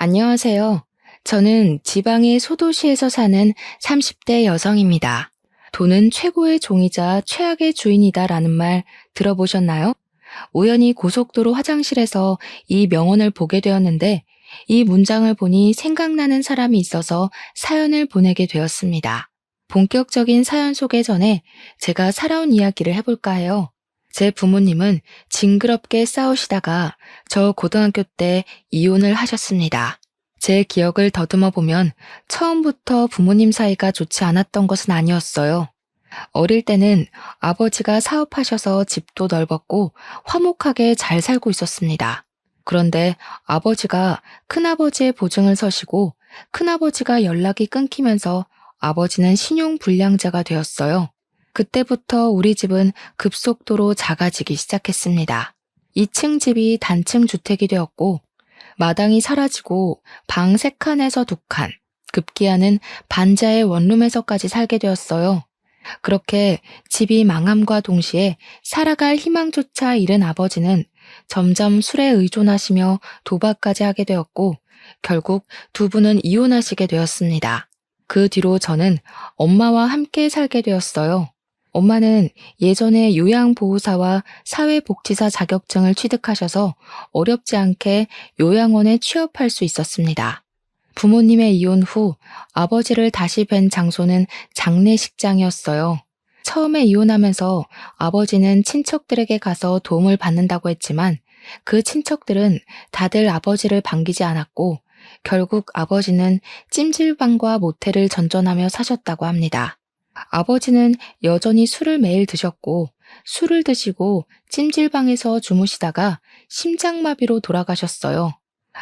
안녕하세요. 저는 지방의 소도시에서 사는 30대 여성입니다. 돈은 최고의 종이자 최악의 주인이다라는 말 들어보셨나요? 우연히 고속도로 화장실에서 이 명언을 보게 되었는데 이 문장을 보니 생각나는 사람이 있어서 사연을 보내게 되었습니다. 본격적인 사연 소개 전에 제가 살아온 이야기를 해볼까 해요. 제 부모님은 징그럽게 싸우시다가 저 고등학교 때 이혼을 하셨습니다. 제 기억을 더듬어 보면 처음부터 부모님 사이가 좋지 않았던 것은 아니었어요. 어릴 때는 아버지가 사업하셔서 집도 넓었고 화목하게 잘 살고 있었습니다. 그런데 아버지가 큰아버지의 보증을 서시고 큰아버지가 연락이 끊기면서 아버지는 신용불량자가 되었어요. 그때부터 우리 집은 급속도로 작아지기 시작했습니다. 2층 집이 단층 주택이 되었고 마당이 사라지고 방 3칸에서 2칸, 급기야는 반자의 원룸에서까지 살게 되었어요. 그렇게 집이 망함과 동시에 살아갈 희망조차 잃은 아버지는 점점 술에 의존하시며 도박까지 하게 되었고 결국 두 분은 이혼하시게 되었습니다. 그 뒤로 저는 엄마와 함께 살게 되었어요. 엄마는 예전에 요양보호사와 사회복지사 자격증을 취득하셔서 어렵지 않게 요양원에 취업할 수 있었습니다. 부모님의 이혼 후 아버지를 다시 뵌 장소는 장례식장이었어요. 처음에 이혼하면서 아버지는 친척들에게 가서 도움을 받는다고 했지만 그 친척들은 다들 아버지를 반기지 않았고 결국 아버지는 찜질방과 모텔을 전전하며 사셨다고 합니다. 아버지는 여전히 술을 매일 드셨고 술을 드시고 찜질방에서 주무시다가 심장마비로 돌아가셨어요.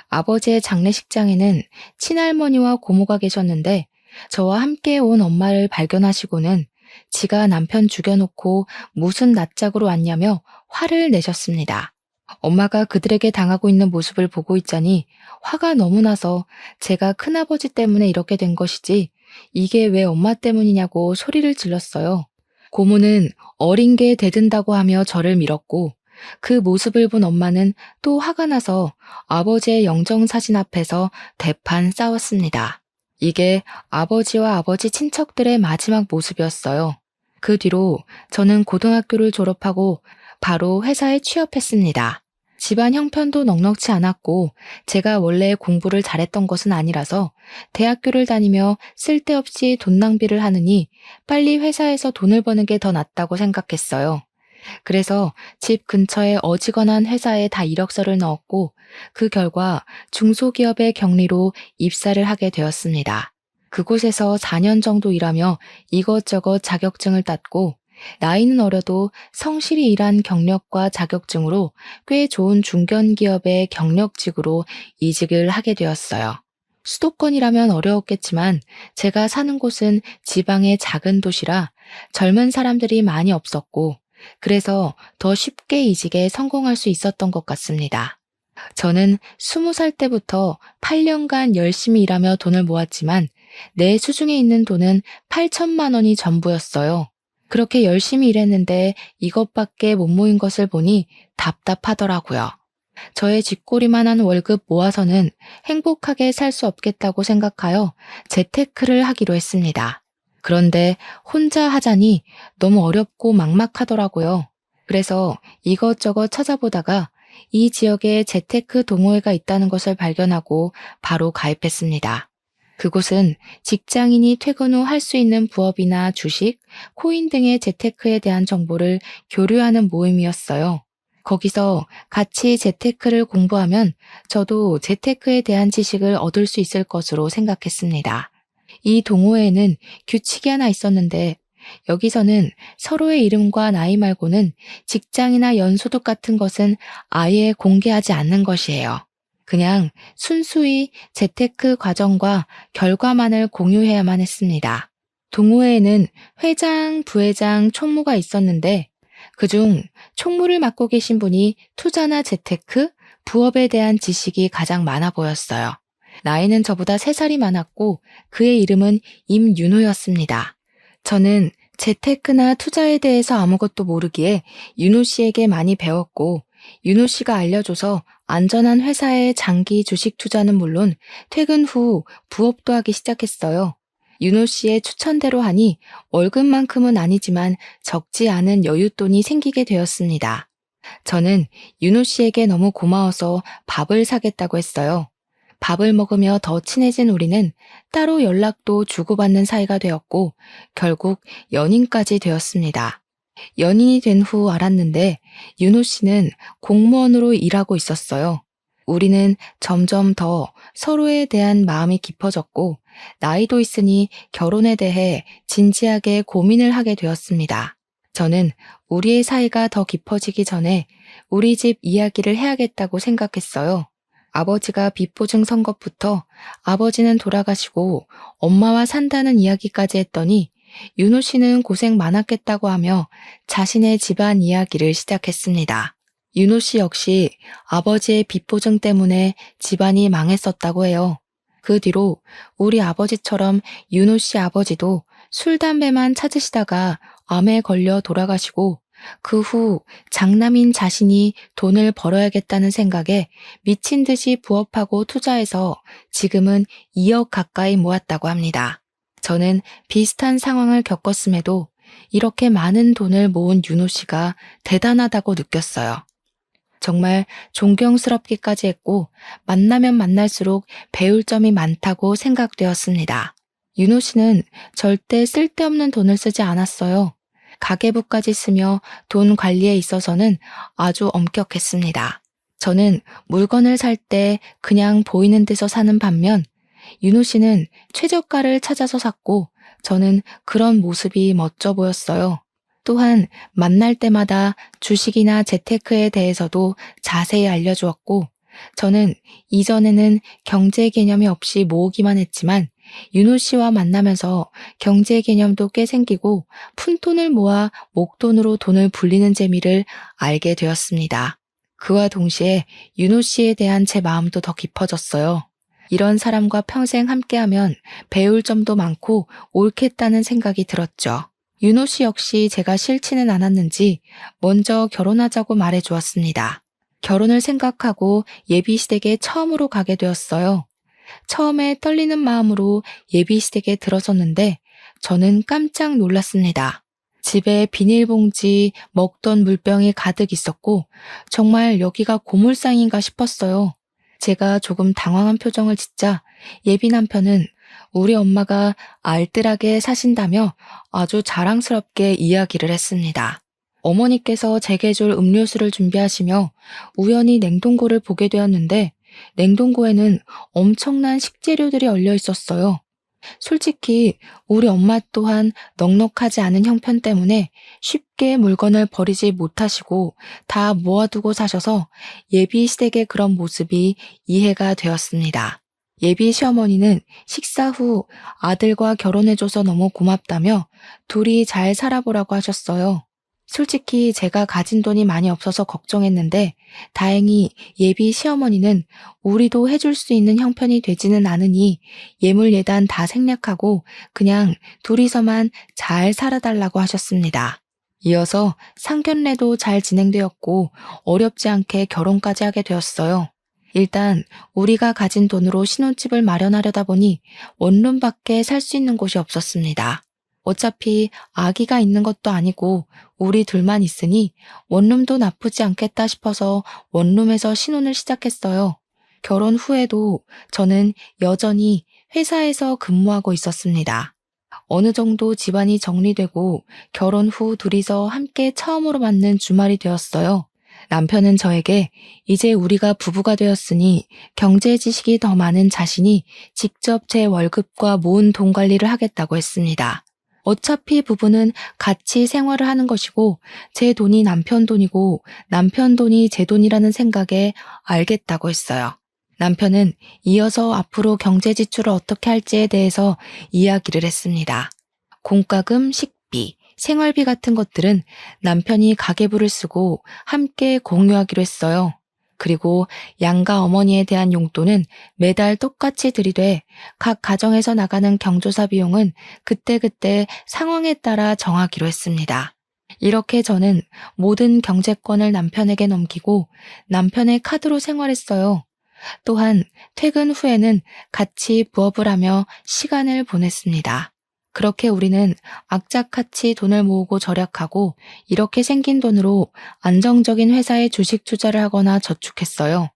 아버지의 장례식장에는 친할머니와 고모가 계셨는데 저와 함께 온 엄마를 발견하시고는 지가 남편 죽여놓고 무슨 낯짝으로 왔냐며 화를 내셨습니다. 엄마가 그들에게 당하고 있는 모습을 보고 있자니 화가 너무 나서 제가 큰아버지 때문에 이렇게 된 것이지 이게 왜 엄마 때문이냐고 소리를 질렀어요. 고모는 어린 게 대든다고 하며 저를 밀었고 그 모습을 본 엄마는 또 화가 나서 아버지의 영정사진 앞에서 대판 싸웠습니다. 이게 아버지와 아버지 친척들의 마지막 모습이었어요. 그 뒤로 저는 고등학교를 졸업하고 바로 회사에 취업했습니다. 집안 형편도 넉넉치 않았고 제가 원래 공부를 잘했던 것은 아니라서 대학교를 다니며 쓸데없이 돈 낭비를 하느니 빨리 회사에서 돈을 버는 게 더 낫다고 생각했어요. 그래서 집 근처에 어지간한 회사에 다 이력서를 넣었고 그 결과 중소기업의 경리로 입사를 하게 되었습니다. 그곳에서 4년 정도 일하며 이것저것 자격증을 땄고 나이는 어려도 성실히 일한 경력과 자격증으로 꽤 좋은 중견기업의 경력직으로 이직을 하게 되었어요. 수도권이라면 어려웠겠지만 제가 사는 곳은 지방의 작은 도시라 젊은 사람들이 많이 없었고 그래서 더 쉽게 이직에 성공할 수 있었던 것 같습니다. 저는 20살 때부터 8년간 열심히 일하며 돈을 모았지만 내 수중에 있는 돈은 8천만 원이 전부였어요. 그렇게 열심히 일했는데 이것밖에 못 모인 것을 보니 답답하더라고요. 저의 쥐꼬리만한 월급 모아서는 행복하게 살 수 없겠다고 생각하여 재테크를 하기로 했습니다. 그런데 혼자 하자니 너무 어렵고 막막하더라고요. 그래서 이것저것 찾아보다가 이 지역에 재테크 동호회가 있다는 것을 발견하고 바로 가입했습니다. 그곳은 직장인이 퇴근 후 할 수 있는 부업이나 주식, 코인 등의 재테크에 대한 정보를 교류하는 모임이었어요. 거기서 같이 재테크를 공부하면 저도 재테크에 대한 지식을 얻을 수 있을 것으로 생각했습니다. 이 동호회에는 규칙이 하나 있었는데 여기서는 서로의 이름과 나이 말고는 직장이나 연소득 같은 것은 아예 공개하지 않는 것이에요. 그냥 순수히 재테크 과정과 결과만을 공유해야만 했습니다. 동호회에는 회장, 부회장, 총무가 있었는데 그중 총무를 맡고 계신 분이 투자나 재테크, 부업에 대한 지식이 가장 많아 보였어요. 나이는 저보다 3살이 많았고 그의 이름은 임윤호였습니다. 저는 재테크나 투자에 대해서 아무것도 모르기에 윤호 씨에게 많이 배웠고 윤호 씨가 알려줘서 안전한 회사의 장기 주식 투자는 물론 퇴근 후 부업도 하기 시작했어요. 윤호 씨의 추천대로 하니 월급만큼은 아니지만 적지 않은 여윳돈이 생기게 되었습니다. 저는 윤호 씨에게 너무 고마워서 밥을 사겠다고 했어요. 밥을 먹으며 더 친해진 우리는 따로 연락도 주고받는 사이가 되었고 결국 연인까지 되었습니다. 연인이 된 후 알았는데 윤호 씨는 공무원으로 일하고 있었어요. 우리는 점점 더 서로에 대한 마음이 깊어졌고 나이도 있으니 결혼에 대해 진지하게 고민을 하게 되었습니다. 저는 우리의 사이가 더 깊어지기 전에 우리 집 이야기를 해야겠다고 생각했어요. 아버지가 빚보증 선 것부터 아버지는 돌아가시고 엄마와 산다는 이야기까지 했더니 윤호 씨는 고생 많았겠다고 하며 자신의 집안 이야기를 시작했습니다. 윤호 씨 역시 아버지의 빚보증 때문에 집안이 망했었다고 해요. 그 뒤로 우리 아버지처럼 윤호 씨 아버지도 술, 담배만 찾으시다가 암에 걸려 돌아가시고 그 후 장남인 자신이 돈을 벌어야겠다는 생각에 미친 듯이 부업하고 투자해서 지금은 2억 가까이 모았다고 합니다. 저는 비슷한 상황을 겪었음에도 이렇게 많은 돈을 모은 윤호 씨가 대단하다고 느꼈어요. 정말 존경스럽기까지 했고 만나면 만날수록 배울 점이 많다고 생각되었습니다. 윤호 씨는 절대 쓸데없는 돈을 쓰지 않았어요. 가계부까지 쓰며 돈 관리에 있어서는 아주 엄격했습니다. 저는 물건을 살 때 그냥 보이는 데서 사는 반면 윤호 씨는 최저가를 찾아서 샀고 저는 그런 모습이 멋져 보였어요. 또한 만날 때마다 주식이나 재테크에 대해서도 자세히 알려주었고 저는 이전에는 경제 개념이 없이 모으기만 했지만 윤호 씨와 만나면서 경제 개념도 꽤 생기고 푼돈을 모아 목돈으로 돈을 불리는 재미를 알게 되었습니다. 그와 동시에 윤호 씨에 대한 제 마음도 더 깊어졌어요. 이런 사람과 평생 함께하면 배울 점도 많고 옳겠다는 생각이 들었죠. 윤호 씨 역시 제가 싫지는 않았는지 먼저 결혼하자고 말해 주었습니다. 결혼을 생각하고 예비시댁에 처음으로 가게 되었어요. 처음에 떨리는 마음으로 예비시댁에 들어섰는데 저는 깜짝 놀랐습니다. 집에 비닐봉지, 먹던 물병이 가득 있었고 정말 여기가 고물상인가 싶었어요. 제가 조금 당황한 표정을 짓자 예비 남편은 우리 엄마가 알뜰하게 사신다며 아주 자랑스럽게 이야기를 했습니다. 어머니께서 제게 줄 음료수를 준비하시며 우연히 냉동고를 보게 되었는데 냉동고에는 엄청난 식재료들이 얼려 있었어요. 솔직히 우리 엄마 또한 넉넉하지 않은 형편 때문에 쉽게 물건을 버리지 못하시고 다 모아두고 사셔서 예비 시댁의 그런 모습이 이해가 되었습니다. 예비 시어머니는 식사 후 아들과 결혼해줘서 너무 고맙다며 둘이 잘 살아보라고 하셨어요. 솔직히 제가 가진 돈이 많이 없어서 걱정했는데 다행히 예비 시어머니는 우리도 해줄 수 있는 형편이 되지는 않으니 예물 예단 다 생략하고 그냥 둘이서만 잘 살아달라고 하셨습니다. 이어서 상견례도 잘 진행되었고 어렵지 않게 결혼까지 하게 되었어요. 일단 우리가 가진 돈으로 신혼집을 마련하려다 보니 원룸밖에 살 수 있는 곳이 없었습니다. 어차피 아기가 있는 것도 아니고 우리 둘만 있으니 원룸도 나쁘지 않겠다 싶어서 원룸에서 신혼을 시작했어요. 결혼 후에도 저는 여전히 회사에서 근무하고 있었습니다. 어느 정도 집안이 정리되고 결혼 후 둘이서 함께 처음으로 맞는 주말이 되었어요. 남편은 저에게 이제 우리가 부부가 되었으니 경제 지식이 더 많은 자신이 직접 제 월급과 모은 돈 관리를 하겠다고 했습니다. 어차피 부부는 같이 생활을 하는 것이고 제 돈이 남편 돈이고 남편 돈이 제 돈이라는 생각에 알겠다고 했어요. 남편은 이어서 앞으로 경제 지출을 어떻게 할지에 대해서 이야기를 했습니다. 공과금, 식비, 생활비 같은 것들은 남편이 가계부를 쓰고 함께 공유하기로 했어요. 그리고 양가 어머니에 대한 용돈은 매달 똑같이 들이되 각 가정에서 나가는 경조사 비용은 그때그때 상황에 따라 정하기로 했습니다. 이렇게 저는 모든 경제권을 남편에게 넘기고 남편의 카드로 생활했어요. 또한 퇴근 후에는 같이 부업을 하며 시간을 보냈습니다. 그렇게 우리는 악착같이 돈을 모으고 절약하고 이렇게 생긴 돈으로 안정적인 회사에 주식 투자를 하거나 저축했어요.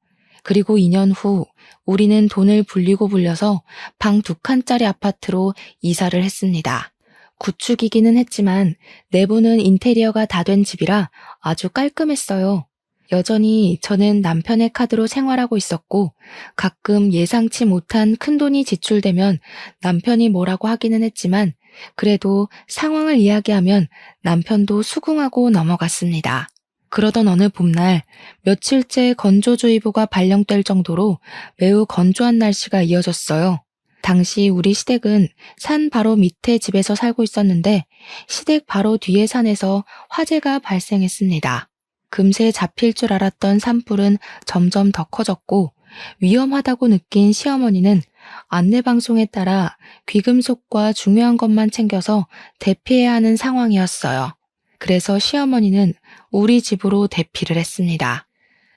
그리고 2년 후 우리는 돈을 불리고 불려서 방 2칸짜리 아파트로 이사를 했습니다. 구축이기는 했지만 내부는 인테리어가 다 된 집이라 아주 깔끔했어요. 여전히 저는 남편의 카드로 생활하고 있었고 가끔 예상치 못한 큰돈이 지출되면 남편이 뭐라고 하기는 했지만 그래도 상황을 이야기하면 남편도 수긍하고 넘어갔습니다. 그러던 어느 봄날 며칠째 건조주의보가 발령될 정도로 매우 건조한 날씨가 이어졌어요. 당시 우리 시댁은 산 바로 밑에 집에서 살고 있었는데 시댁 바로 뒤에 산에서 화재가 발생했습니다. 금세 잡힐 줄 알았던 산불은 점점 더 커졌고 위험하다고 느낀 시어머니는 안내방송에 따라 귀금속과 중요한 것만 챙겨서 대피해야 하는 상황이었어요. 그래서 시어머니는 우리 집으로 대피를 했습니다.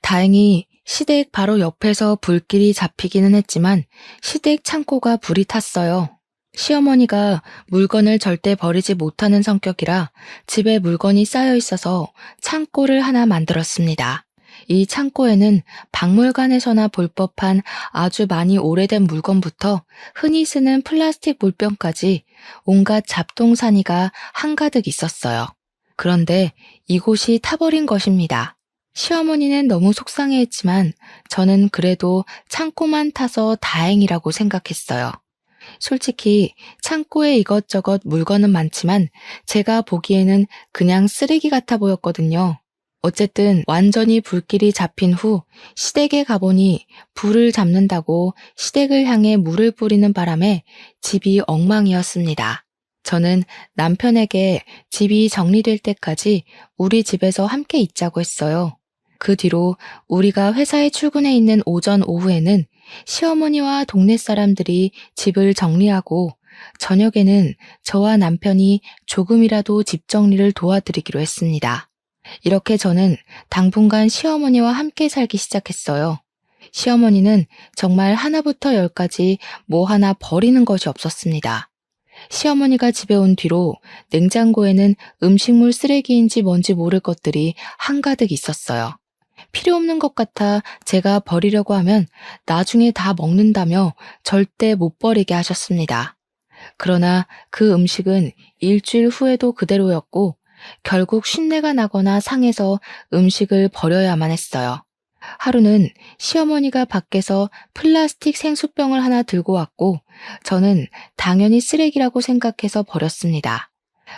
다행히 시댁 바로 옆에서 불길이 잡히기는 했지만 시댁 창고가 불이 탔어요. 시어머니가 물건을 절대 버리지 못하는 성격이라 집에 물건이 쌓여 있어서 창고를 하나 만들었습니다. 이 창고에는 박물관에서나 볼 법한 아주 많이 오래된 물건부터 흔히 쓰는 플라스틱 물병까지 온갖 잡동사니가 한가득 있었어요. 그런데 이곳이 타버린 것입니다. 시어머니는 너무 속상해했지만 저는 그래도 창고만 타서 다행이라고 생각했어요. 솔직히 창고에 이것저것 물건은 많지만 제가 보기에는 그냥 쓰레기 같아 보였거든요. 어쨌든 완전히 불길이 잡힌 후 시댁에 가보니 불을 잡는다고 시댁을 향해 물을 뿌리는 바람에 집이 엉망이었습니다. 저는 남편에게 집이 정리될 때까지 우리 집에서 함께 있자고 했어요. 그 뒤로 우리가 회사에 출근해 있는 오전 오후에는 시어머니와 동네 사람들이 집을 정리하고 저녁에는 저와 남편이 조금이라도 집 정리를 도와드리기로 했습니다. 이렇게 저는 당분간 시어머니와 함께 살기 시작했어요. 시어머니는 정말 하나부터 열까지 뭐 하나 버리는 것이 없었습니다. 시어머니가 집에 온 뒤로 냉장고에는 음식물 쓰레기인지 뭔지 모를 것들이 한가득 있었어요. 필요 없는 것 같아 제가 버리려고 하면 나중에 다 먹는다며 절대 못 버리게 하셨습니다. 그러나 그 음식은 일주일 후에도 그대로였고 결국 쉰내가 나거나 상해서 음식을 버려야만 했어요. 하루는 시어머니가 밖에서 플라스틱 생수병을 하나 들고 왔고 저는 당연히 쓰레기라고 생각해서 버렸습니다.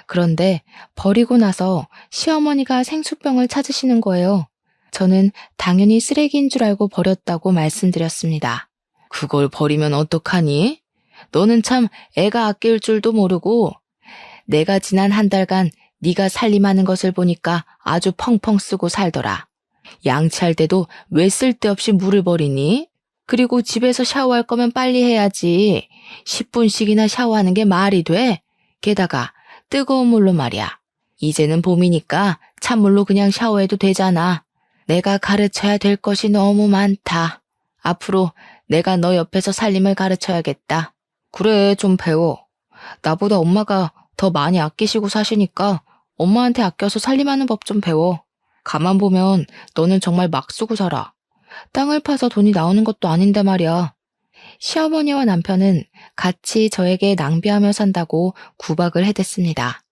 그런데 버리고 나서 시어머니가 생수병을 찾으시는 거예요. 저는 당연히 쓰레기인 줄 알고 버렸다고 말씀드렸습니다. 그걸 버리면 어떡하니? 너는 참 애가 아낄 줄도 모르고 내가 지난 한 달간 네가 살림하는 것을 보니까 아주 펑펑 쓰고 살더라. 양치할 때도 왜 쓸데없이 물을 버리니? 그리고 집에서 샤워할 거면 빨리 해야지. 10분씩이나 샤워하는 게 말이 돼? 게다가 뜨거운 물로 말이야. 이제는 봄이니까 찬물로 그냥 샤워해도 되잖아. 내가 가르쳐야 될 것이 너무 많다. 앞으로 내가 너 옆에서 살림을 가르쳐야겠다. 그래, 좀 배워. 나보다 엄마가 더 많이 아끼시고 사시니까 엄마한테 아껴서 살림하는 법 좀 배워. 가만 보면 너는 정말 막 쓰고 살아. 땅을 파서 돈이 나오는 것도 아닌데 말이야. 시어머니와 남편은 같이 저에게 낭비하며 산다고 구박을 해댔습니다.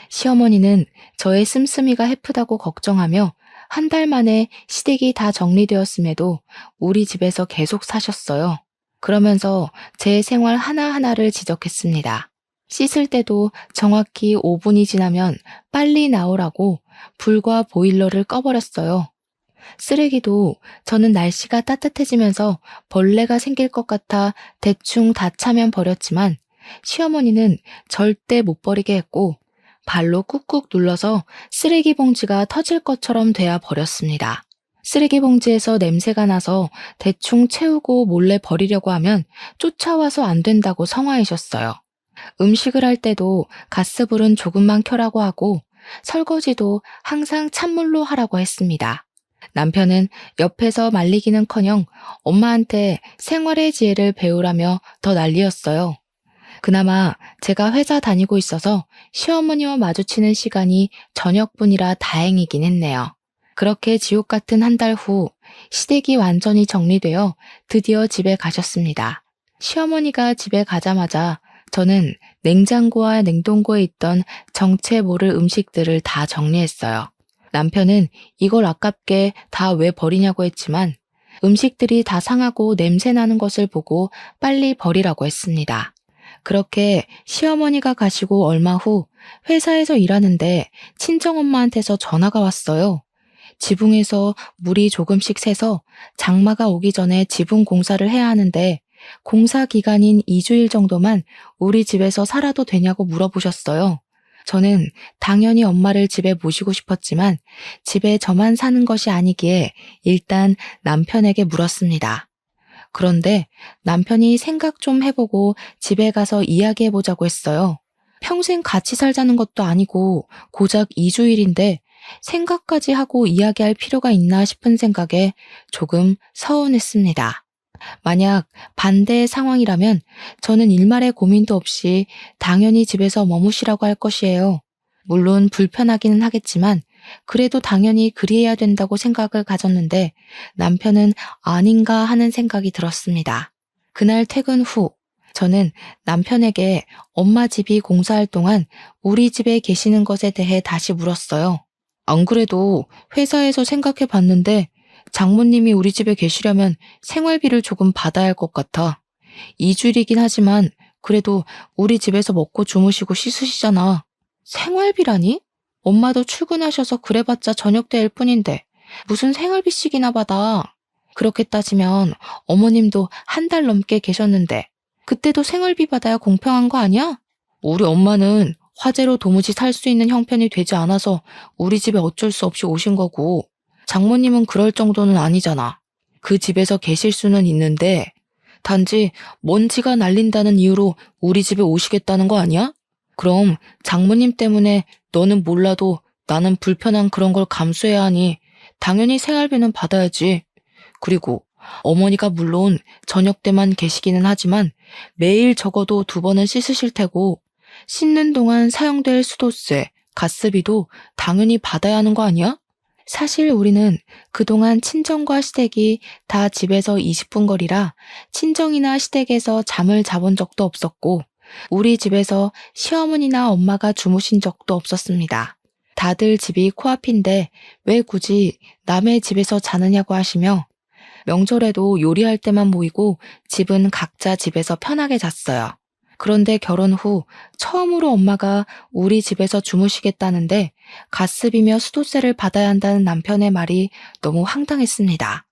시어머니는 저의 씀씀이가 해프다고 걱정하며 한 달 만에 시댁이 다 정리되었음에도 우리 집에서 계속 사셨어요. 그러면서 제 생활 하나하나를 지적했습니다. 씻을 때도 정확히 5분이 지나면 빨리 나오라고 불과 보일러를 꺼버렸어요. 쓰레기도 저는 날씨가 따뜻해지면서 벌레가 생길 것 같아 대충 다 차면 버렸지만 시어머니는 절대 못 버리게 했고 발로 꾹꾹 눌러서 쓰레기 봉지가 터질 것처럼 돼야 버렸습니다. 쓰레기 봉지에서 냄새가 나서 대충 채우고 몰래 버리려고 하면 쫓아와서 안 된다고 성화이셨어요. 음식을 할 때도 가스불은 조금만 켜라고 하고 설거지도 항상 찬물로 하라고 했습니다. 남편은 옆에서 말리기는커녕 엄마한테 생활의 지혜를 배우라며 더 난리였어요. 그나마 제가 회사 다니고 있어서 시어머니와 마주치는 시간이 저녁뿐이라 다행이긴 했네요. 그렇게 지옥 같은 한 달 후 시댁이 완전히 정리되어 드디어 집에 가셨습니다. 시어머니가 집에 가자마자 저는 냉장고와 냉동고에 있던 정체 모를 음식들을 다 정리했어요. 남편은 이걸 아깝게 다 왜 버리냐고 했지만 음식들이 다 상하고 냄새 나는 것을 보고 빨리 버리라고 했습니다. 그렇게 시어머니가 가시고 얼마 후 회사에서 일하는데 친정엄마한테서 전화가 왔어요. 지붕에서 물이 조금씩 새서 장마가 오기 전에 지붕 공사를 해야 하는데 공사 기간인 2주일 정도만 우리 집에서 살아도 되냐고 물어보셨어요. 저는 당연히 엄마를 집에 모시고 싶었지만 집에 저만 사는 것이 아니기에 일단 남편에게 물었습니다. 그런데 남편이 생각 좀 해보고 집에 가서 이야기해보자고 했어요. 평생 같이 살자는 것도 아니고 고작 2주일인데 생각까지 하고 이야기할 필요가 있나 싶은 생각에 조금 서운했습니다. 만약 반대의 상황이라면 저는 일말의 고민도 없이 당연히 집에서 머무시라고 할 것이에요. 물론 불편하기는 하겠지만 그래도 당연히 그리해야 된다고 생각을 가졌는데 남편은 아닌가 하는 생각이 들었습니다. 그날 퇴근 후 저는 남편에게 엄마 집이 공사할 동안 우리 집에 계시는 것에 대해 다시 물었어요. 안 그래도 회사에서 생각해 봤는데 장모님이 우리 집에 계시려면 생활비를 조금 받아야 할 것 같아. 2주일이긴 하지만 그래도 우리 집에서 먹고 주무시고 씻으시잖아. 생활비라니? 엄마도 출근하셔서 그래봤자 저녁 때일 뿐인데 무슨 생활비씩이나 받아. 그렇게 따지면 어머님도 한 달 넘게 계셨는데 그때도 생활비 받아야 공평한 거 아니야? 우리 엄마는 화재로 도무지 살 수 있는 형편이 되지 않아서 우리 집에 어쩔 수 없이 오신 거고 장모님은 그럴 정도는 아니잖아. 그 집에서 계실 수는 있는데 단지 먼지가 날린다는 이유로 우리 집에 오시겠다는 거 아니야? 그럼 장모님 때문에 너는 몰라도 나는 불편한 그런 걸 감수해야 하니 당연히 생활비는 받아야지. 그리고 어머니가 물론 저녁 때만 계시기는 하지만 매일 적어도 2번은 씻으실 테고 씻는 동안 사용될 수도세, 가스비도 당연히 받아야 하는 거 아니야? 사실 우리는 그동안 친정과 시댁이 다 집에서 20분 거리라 친정이나 시댁에서 잠을 자본 적도 없었고 우리 집에서 시어머니나 엄마가 주무신 적도 없었습니다. 다들 집이 코앞인데 왜 굳이 남의 집에서 자느냐고 하시며 명절에도 요리할 때만 모이고 집은 각자 집에서 편하게 잤어요. 그런데 결혼 후 처음으로 엄마가 우리 집에서 주무시겠다는데 가스비며 수도세를 받아야 한다는 남편의 말이 너무 황당했습니다.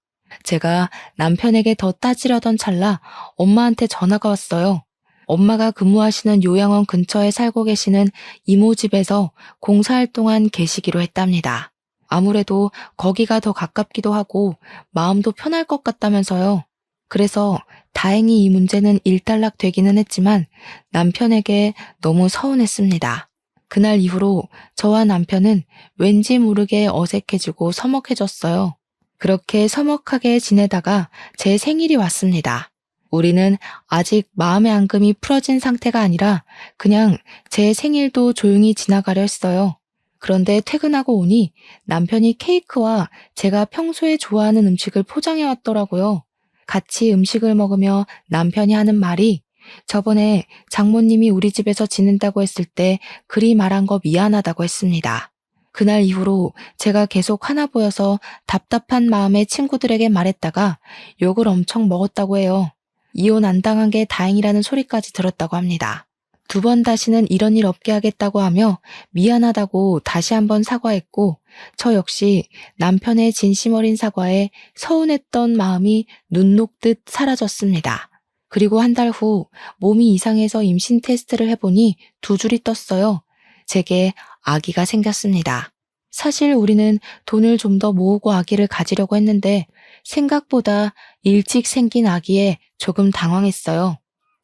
제가 남편에게 더 따지려던 찰나 엄마한테 전화가 왔어요. 엄마가 근무하시는 요양원 근처에 살고 계시는 이모 집에서 공사할 동안 계시기로 했답니다. 아무래도 거기가 더 가깝기도 하고 마음도 편할 것 같다면서요. 그래서 다행히 이 문제는 일단락 되기는 했지만 남편에게 너무 서운했습니다. 그날 이후로 저와 남편은 왠지 모르게 어색해지고 서먹해졌어요. 그렇게 서먹하게 지내다가 제 생일이 왔습니다. 우리는 아직 마음의 앙금이 풀어진 상태가 아니라 그냥 제 생일도 조용히 지나가려 했어요. 그런데 퇴근하고 오니 남편이 케이크와 제가 평소에 좋아하는 음식을 포장해 왔더라고요. 같이 음식을 먹으며 남편이 하는 말이 저번에 장모님이 우리 집에서 지낸다고 했을 때 그리 말한 거 미안하다고 했습니다. 그날 이후로 제가 계속 하나 보여서 답답한 마음에 친구들에게 말했다가 욕을 엄청 먹었다고 해요. 이혼 안 당한 게 다행이라는 소리까지 들었다고 합니다. 2번 다시는 이런 일 없게 하겠다고 하며 미안하다고 다시 한번 사과했고 저 역시 남편의 진심 어린 사과에 서운했던 마음이 눈 녹듯 사라졌습니다. 그리고 한 달 후 몸이 이상해서 임신 테스트를 해보니 2줄이 떴어요. 제게 아기가 생겼습니다. 사실 우리는 돈을 좀 더 모으고 아기를 가지려고 했는데 생각보다 일찍 생긴 아기에 조금 당황했어요.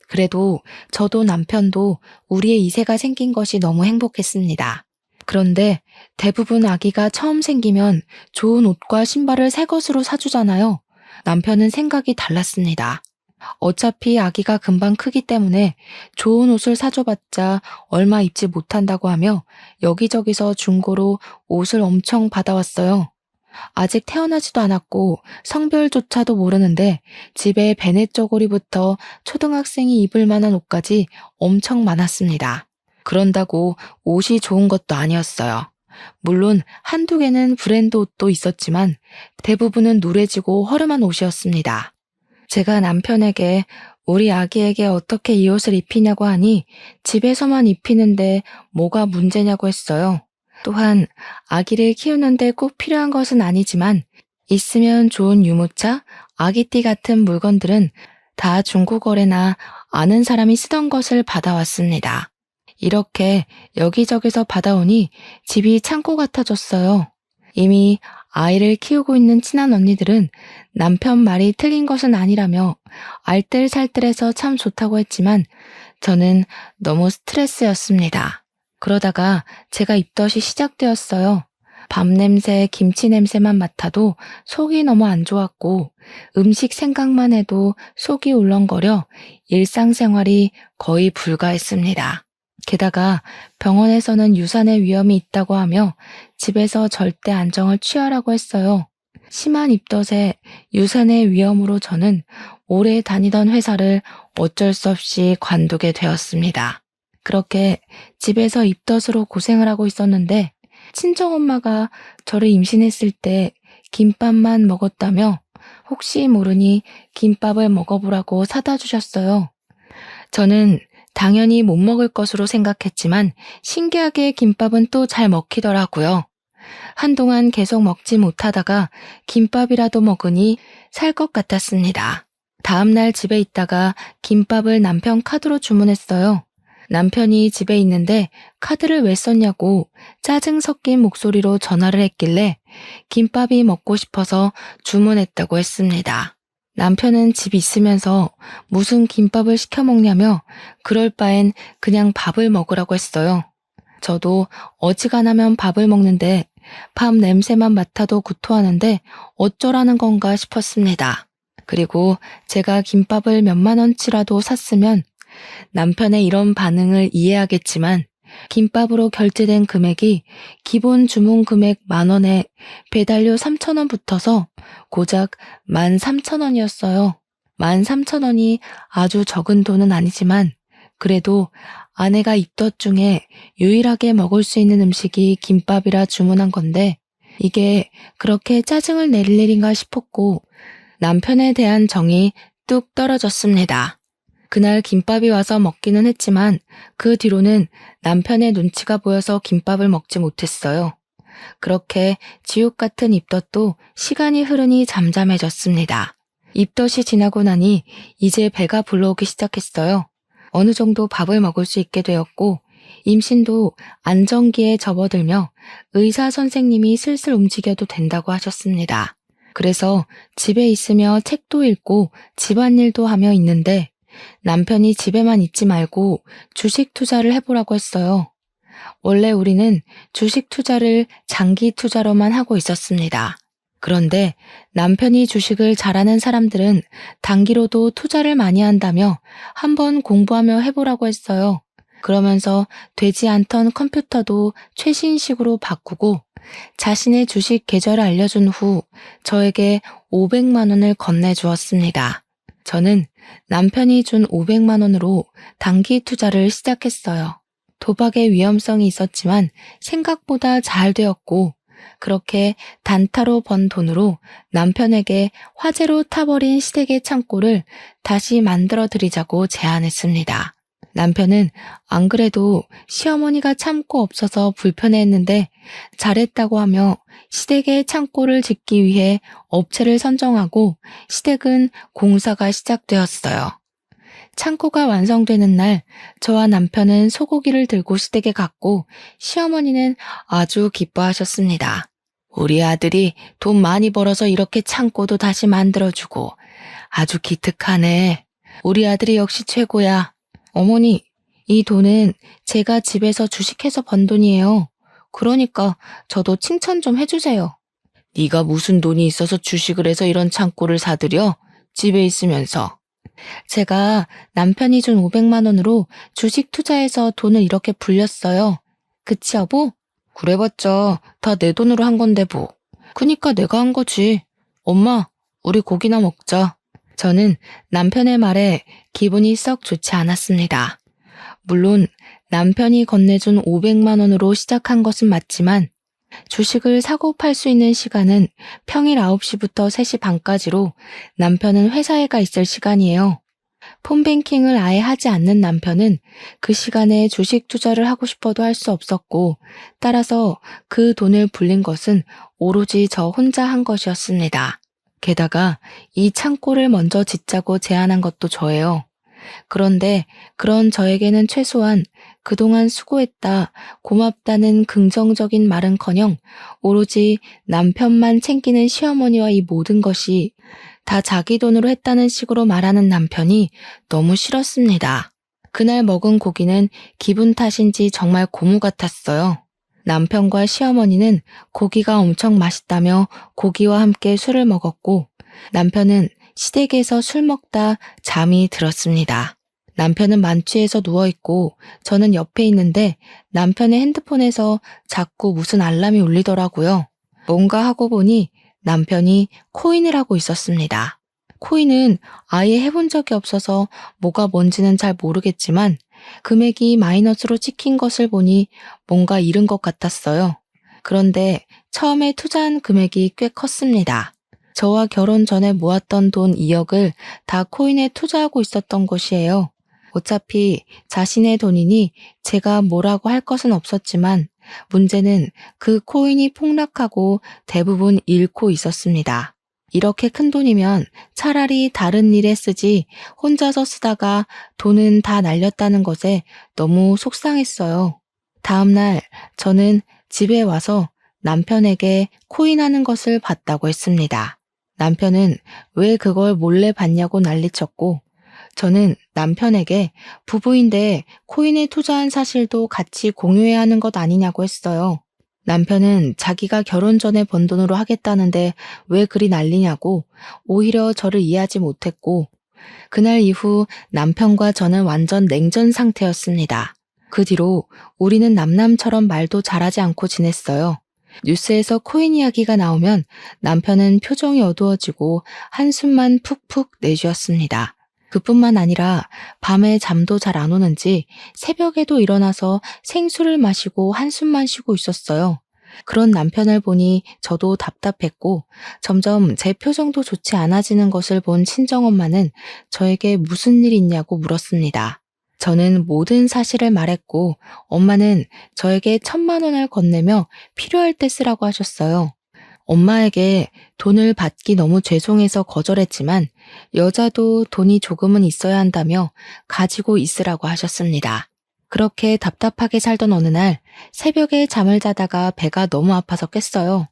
그래도 저도 남편도 우리의 이세가 생긴 것이 너무 행복했습니다. 그런데 대부분 아기가 처음 생기면 좋은 옷과 신발을 새 것으로 사주잖아요. 남편은 생각이 달랐습니다. 어차피 아기가 금방 크기 때문에 좋은 옷을 사줘봤자 얼마 입지 못한다고 하며 여기저기서 중고로 옷을 엄청 받아왔어요. 아직 태어나지도 않았고 성별조차도 모르는데 집에 베넷 저고리부터 초등학생이 입을 만한 옷까지 엄청 많았습니다. 그런다고 옷이 좋은 것도 아니었어요. 물론 한두 개는 브랜드 옷도 있었지만 대부분은 누래지고 허름한 옷이었습니다. 제가 남편에게 우리 아기에게 어떻게 이 옷을 입히냐고 하니 집에서만 입히는데 뭐가 문제냐고 했어요. 또한 아기를 키우는데 꼭 필요한 것은 아니지만 있으면 좋은 유모차, 아기띠 같은 물건들은 다 중고거래나 아는 사람이 쓰던 것을 받아왔습니다. 이렇게 여기저기서 받아오니 집이 창고 같아졌어요. 이미 아이를 키우고 있는 친한 언니들은 남편 말이 틀린 것은 아니라며 알뜰살뜰해서 참 좋다고 했지만 저는 너무 스트레스였습니다. 그러다가 제가 입덧이 시작되었어요. 밥 냄새, 김치 냄새만 맡아도 속이 너무 안 좋았고 음식 생각만 해도 속이 울렁거려 일상생활이 거의 불가했습니다. 게다가 병원에서는 유산의 위험이 있다고 하며 집에서 절대 안정을 취하라고 했어요. 심한 입덧에 유산의 위험으로 저는 오래 다니던 회사를 어쩔 수 없이 관두게 되었습니다. 그렇게 집에서 입덧으로 고생을 하고 있었는데 친정엄마가 저를 임신했을 때 김밥만 먹었다며 혹시 모르니 김밥을 먹어보라고 사다 주셨어요. 저는 당연히 못 먹을 것으로 생각했지만 신기하게 김밥은 또 잘 먹히더라고요. 한동안 계속 먹지 못하다가 김밥이라도 먹으니 살 것 같았습니다. 다음날 집에 있다가 김밥을 남편 카드로 주문했어요. 남편이 집에 있는데 카드를 왜 썼냐고 짜증 섞인 목소리로 전화를 했길래 김밥이 먹고 싶어서 주문했다고 했습니다. 남편은 집 있으면서 무슨 김밥을 시켜 먹냐며 그럴 바엔 그냥 밥을 먹으라고 했어요. 저도 어지간하면 밥을 먹는데 밥 냄새만 맡아도 구토하는데 어쩌라는 건가 싶었습니다. 그리고 제가 김밥을 몇만 원치라도 샀으면 남편의 이런 반응을 이해하겠지만 김밥으로 결제된 금액이 기본 주문 금액 10,000원에 배달료 3,000원 붙어서 고작 13,000원이었어요. 13,000원이 아주 적은 돈은 아니지만 그래도 아내가 입덧 중에 유일하게 먹을 수 있는 음식이 김밥이라 주문한 건데 이게 그렇게 짜증을 낼 일인가 싶었고 남편에 대한 정이 뚝 떨어졌습니다. 그날 김밥이 와서 먹기는 했지만 그 뒤로는 남편의 눈치가 보여서 김밥을 먹지 못했어요. 그렇게 지옥 같은 입덧도 시간이 흐르니 잠잠해졌습니다. 입덧이 지나고 나니 이제 배가 불러오기 시작했어요. 어느 정도 밥을 먹을 수 있게 되었고 임신도 안정기에 접어들며 의사 선생님이 슬슬 움직여도 된다고 하셨습니다. 그래서 집에 있으며 책도 읽고 집안일도 하며 있는데 남편이 집에만 있지 말고 주식 투자를 해보라고 했어요. 원래 우리는 주식 투자를 장기 투자로만 하고 있었습니다. 그런데 남편이 주식을 잘하는 사람들은 단기로도 투자를 많이 한다며 한번 공부하며 해보라고 했어요. 그러면서 되지 않던 컴퓨터도 최신식으로 바꾸고 자신의 주식 계좌를 알려준 후 저에게 500만 원을 건네주었습니다. 저는 남편이 준 500만 원으로 단기 투자를 시작했어요. 도박의 위험성이 있었지만 생각보다 잘 되었고 그렇게 단타로 번 돈으로 남편에게 화재로 타버린 시댁의 창고를 다시 만들어 드리자고 제안했습니다. 남편은 안 그래도 시어머니가 참고 없어서 불편해했는데 잘했다고 하며 시댁의 창고를 짓기 위해 업체를 선정하고 시댁은 공사가 시작되었어요. 창고가 완성되는 날 저와 남편은 소고기를 들고 시댁에 갔고 시어머니는 아주 기뻐하셨습니다. 우리 아들이 돈 많이 벌어서 이렇게 창고도 다시 만들어주고 아주 기특하네. 우리 아들이 역시 최고야. 어머니, 이 돈은 제가 집에서 주식해서 번 돈이에요. 그러니까 저도 칭찬 좀 해주세요. 네가 무슨 돈이 있어서 주식을 해서 이런 창고를 사들여? 집에 있으면서. 제가 남편이 준 500만 원으로 주식 투자해서 돈을 이렇게 불렸어요. 그치 여보? 그래봤자 다 내 돈으로 한 건데 뭐. 그니까 내가 한 거지. 엄마, 우리 고기나 먹자. 저는 남편의 말에 기분이 썩 좋지 않았습니다. 물론 남편이 건네준 500만 원으로 시작한 것은 맞지만 주식을 사고 팔 수 있는 시간은 평일 9시부터 3시 반까지로 남편은 회사에 가 있을 시간이에요. 폰뱅킹을 아예 하지 않는 남편은 그 시간에 주식 투자를 하고 싶어도 할 수 없었고, 따라서 그 돈을 불린 것은 오로지 저 혼자 한 것이었습니다. 게다가 이 창고를 먼저 짓자고 제안한 것도 저예요. 그런데 그런 저에게는 최소한 그동안 수고했다, 고맙다는 긍정적인 말은커녕 오로지 남편만 챙기는 시어머니와 이 모든 것이 다 자기 돈으로 했다는 식으로 말하는 남편이 너무 싫었습니다. 그날 먹은 고기는 기분 탓인지 정말 고무 같았어요. 남편과 시어머니는 고기가 엄청 맛있다며 고기와 함께 술을 먹었고, 남편은 시댁에서 술 먹다 잠이 들었습니다. 남편은 만취해서 누워있고 저는 옆에 있는데 남편의 핸드폰에서 자꾸 무슨 알람이 울리더라고요. 뭔가 하고 보니 남편이 코인을 하고 있었습니다. 코인은 아예 해본 적이 없어서 뭐가 뭔지는 잘 모르겠지만 금액이 마이너스로 찍힌 것을 보니 뭔가 잃은 것 같았어요. 그런데 처음에 투자한 금액이 꽤 컸습니다. 저와 결혼 전에 모았던 돈 2억을 다 코인에 투자하고 있었던 것이에요. 어차피 자신의 돈이니 제가 뭐라고 할 것은 없었지만 문제는 그 코인이 폭락하고 대부분 잃고 있었습니다. 이렇게 큰 돈이면 차라리 다른 일에 쓰지 혼자서 쓰다가 돈은 다 날렸다는 것에 너무 속상했어요. 다음날 저는 집에 와서 남편에게 코인하는 것을 봤다고 했습니다. 남편은 왜 그걸 몰래 봤냐고 난리쳤고, 저는 남편에게 부부인데 코인에 투자한 사실도 같이 공유해야 하는 것 아니냐고 했어요. 남편은 자기가 결혼 전에 번 돈으로 하겠다는데 왜 그리 난리냐고 오히려 저를 이해하지 못했고, 그날 이후 남편과 저는 완전 냉전 상태였습니다. 그 뒤로 우리는 남남처럼 말도 잘하지 않고 지냈어요. 뉴스에서 코인 이야기가 나오면 남편은 표정이 어두워지고 한숨만 푹푹 내쉬었습니다. 그뿐만 아니라 밤에 잠도 잘 안 오는지 새벽에도 일어나서 생수를 마시고 한숨만 쉬고 있었어요. 그런 남편을 보니 저도 답답했고 점점 제 표정도 좋지 않아지는 것을 본 친정엄마는 저에게 무슨 일 있냐고 물었습니다. 저는 모든 사실을 말했고 엄마는 저에게 1,000만 원을 건네며 필요할 때 쓰라고 하셨어요. 엄마에게 돈을 받기 너무 죄송해서 거절했지만 여자도 돈이 조금은 있어야 한다며 가지고 있으라고 하셨습니다. 그렇게 답답하게 살던 어느 날 새벽에 잠을 자다가 배가 너무 아파서 깼어요.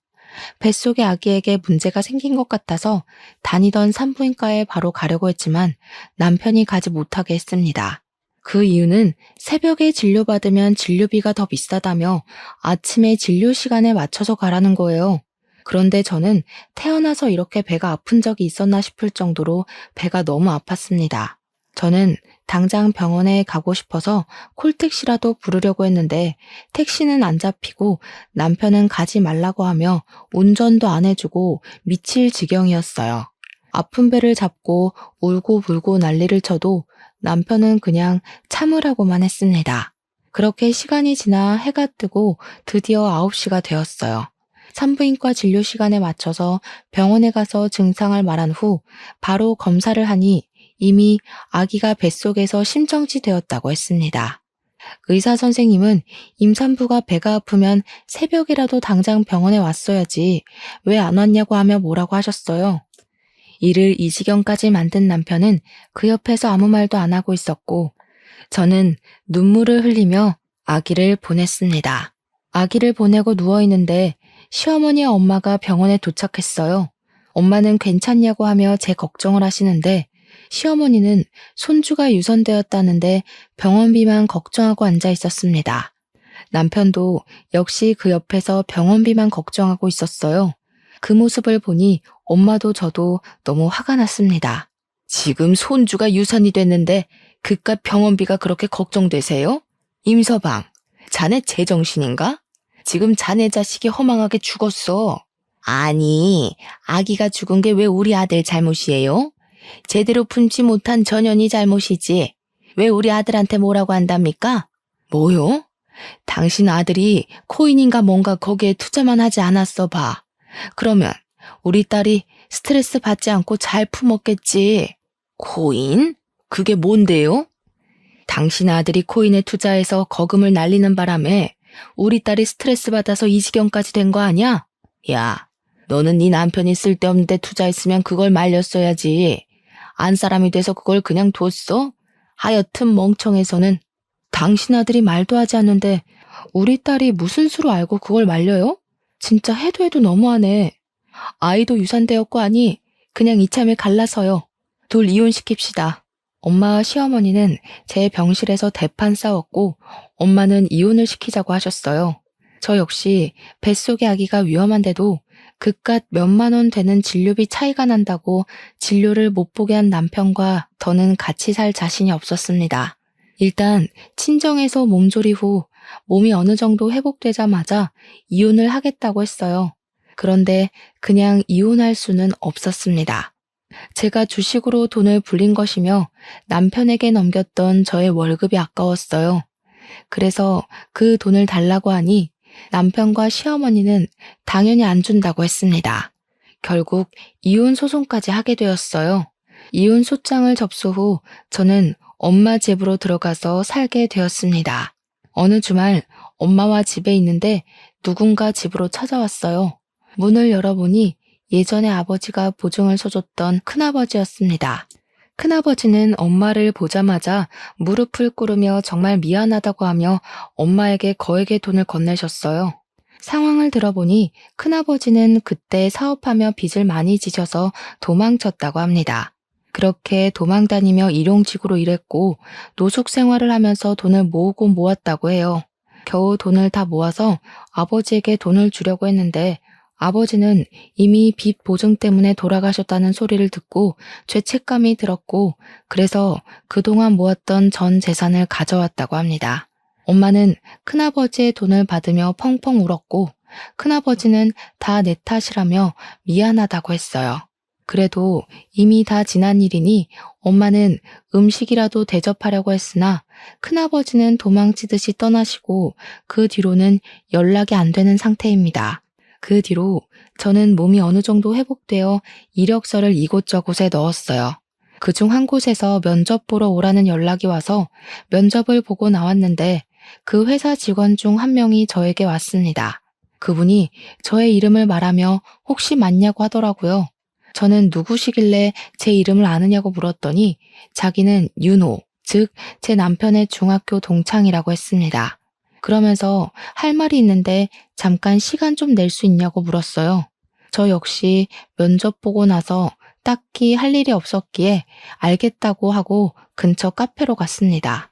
뱃속의 아기에게 문제가 생긴 것 같아서 다니던 산부인과에 바로 가려고 했지만 남편이 가지 못하게 했습니다. 그 이유는 새벽에 진료받으면 진료비가 더 비싸다며 아침에 진료 시간에 맞춰서 가라는 거예요. 그런데 저는 태어나서 이렇게 배가 아픈 적이 있었나 싶을 정도로 배가 너무 아팠습니다. 저는 당장 병원에 가고 싶어서 콜택시라도 부르려고 했는데 택시는 안 잡히고 남편은 가지 말라고 하며 운전도 안 해주고 미칠 지경이었어요. 아픈 배를 잡고 울고불고 난리를 쳐도 남편은 그냥 참으라고만 했습니다. 그렇게 시간이 지나 해가 뜨고 드디어 9시가 되었어요. 산부인과 진료 시간에 맞춰서 병원에 가서 증상을 말한 후 바로 검사를 하니 이미 아기가 뱃속에서 심정지 되었다고 했습니다. 의사 선생님은 임산부가 배가 아프면 새벽이라도 당장 병원에 왔어야지 왜 안 왔냐고 하며 뭐라고 하셨어요. 이를 이 지경까지 만든 남편은 그 옆에서 아무 말도 안 하고 있었고 저는 눈물을 흘리며 아기를 보냈습니다. 아기를 보내고 누워있는데 시어머니와 엄마가 병원에 도착했어요. 엄마는 괜찮냐고 하며 제 걱정을 하시는데 시어머니는 손주가 유선되었다는데 병원비만 걱정하고 앉아 있었습니다. 남편도 역시 그 옆에서 병원비만 걱정하고 있었어요. 그 모습을 보니 엄마도 저도 너무 화가 났습니다. 지금 손주가 유산이 됐는데 그깟 병원비가 그렇게 걱정되세요? 임서방, 자네 제정신인가? 지금 자네 자식이 허망하게 죽었어. 아니, 아기가 죽은 게 왜 우리 아들 잘못이에요? 제대로 품지 못한 전현이 잘못이지. 왜 우리 아들한테 뭐라고 한답니까? 뭐요? 당신 아들이 코인인가 뭔가 거기에 투자만 하지 않았어 봐. 그러면 우리 딸이 스트레스 받지 않고 잘 품었겠지. 코인? 그게 뭔데요? 당신 아들이 코인에 투자해서 거금을 날리는 바람에 우리 딸이 스트레스 받아서 이 지경까지 된 거 아니야? 야, 너는 네 남편이 쓸데없는데 투자했으면 그걸 말렸어야지. 안 사람이 돼서 그걸 그냥 뒀어? 하여튼 멍청해서는. 당신 아들이 말도 하지 않는데 우리 딸이 무슨 수로 알고 그걸 말려요? 진짜 해도 해도 너무하네. 아이도 유산되었고 하니 그냥 이참에 갈라서요. 둘 이혼시킵시다. 엄마와 시어머니는 제 병실에서 대판 싸웠고 엄마는 이혼을 시키자고 하셨어요. 저 역시 뱃속의 아기가 위험한데도 그깟 몇만 원 되는 진료비 차이가 난다고 진료를 못 보게 한 남편과 더는 같이 살 자신이 없었습니다. 일단 친정에서 몸조리 후 몸이 어느 정도 회복되자마자 이혼을 하겠다고 했어요. 그런데 그냥 이혼할 수는 없었습니다. 제가 주식으로 돈을 불린 것이며 남편에게 넘겼던 저의 월급이 아까웠어요. 그래서 그 돈을 달라고 하니 남편과 시어머니는 당연히 안 준다고 했습니다. 결국 이혼 소송까지 하게 되었어요. 이혼 소장을 접수 후 저는 엄마 집으로 들어가서 살게 되었습니다. 어느 주말 엄마와 집에 있는데 누군가 집으로 찾아왔어요. 문을 열어보니 예전에 아버지가 보증을 서줬던 큰아버지였습니다. 큰아버지는 엄마를 보자마자 무릎을 꿇으며 정말 미안하다고 하며 엄마에게 거액의 돈을 건네셨어요. 상황을 들어보니 큰아버지는 그때 사업하며 빚을 많이 지셔서 도망쳤다고 합니다. 그렇게 도망다니며 일용직으로 일했고 노숙 생활을 하면서 돈을 모으고 모았다고 해요. 겨우 돈을 다 모아서 아버지에게 돈을 주려고 했는데 아버지는 이미 빚 보증 때문에 돌아가셨다는 소리를 듣고 죄책감이 들었고 그래서 그동안 모았던 전 재산을 가져왔다고 합니다. 엄마는 큰아버지의 돈을 받으며 펑펑 울었고 큰아버지는 다 내 탓이라며 미안하다고 했어요. 그래도 이미 다 지난 일이니 엄마는 음식이라도 대접하려고 했으나 큰아버지는 도망치듯이 떠나시고 그 뒤로는 연락이 안 되는 상태입니다. 그 뒤로 저는 몸이 어느 정도 회복되어 이력서를 이곳저곳에 넣었어요. 그중 한 곳에서 면접 보러 오라는 연락이 와서 면접을 보고 나왔는데 그 회사 직원 중 한 명이 저에게 왔습니다. 그분이 저의 이름을 말하며 혹시 맞냐고 하더라고요. 저는 누구시길래 제 이름을 아느냐고 물었더니 자기는 윤호, 즉 제 남편의 중학교 동창이라고 했습니다. 그러면서 할 말이 있는데 잠깐 시간 좀 낼 수 있냐고 물었어요. 저 역시 면접 보고 나서 딱히 할 일이 없었기에 알겠다고 하고 근처 카페로 갔습니다.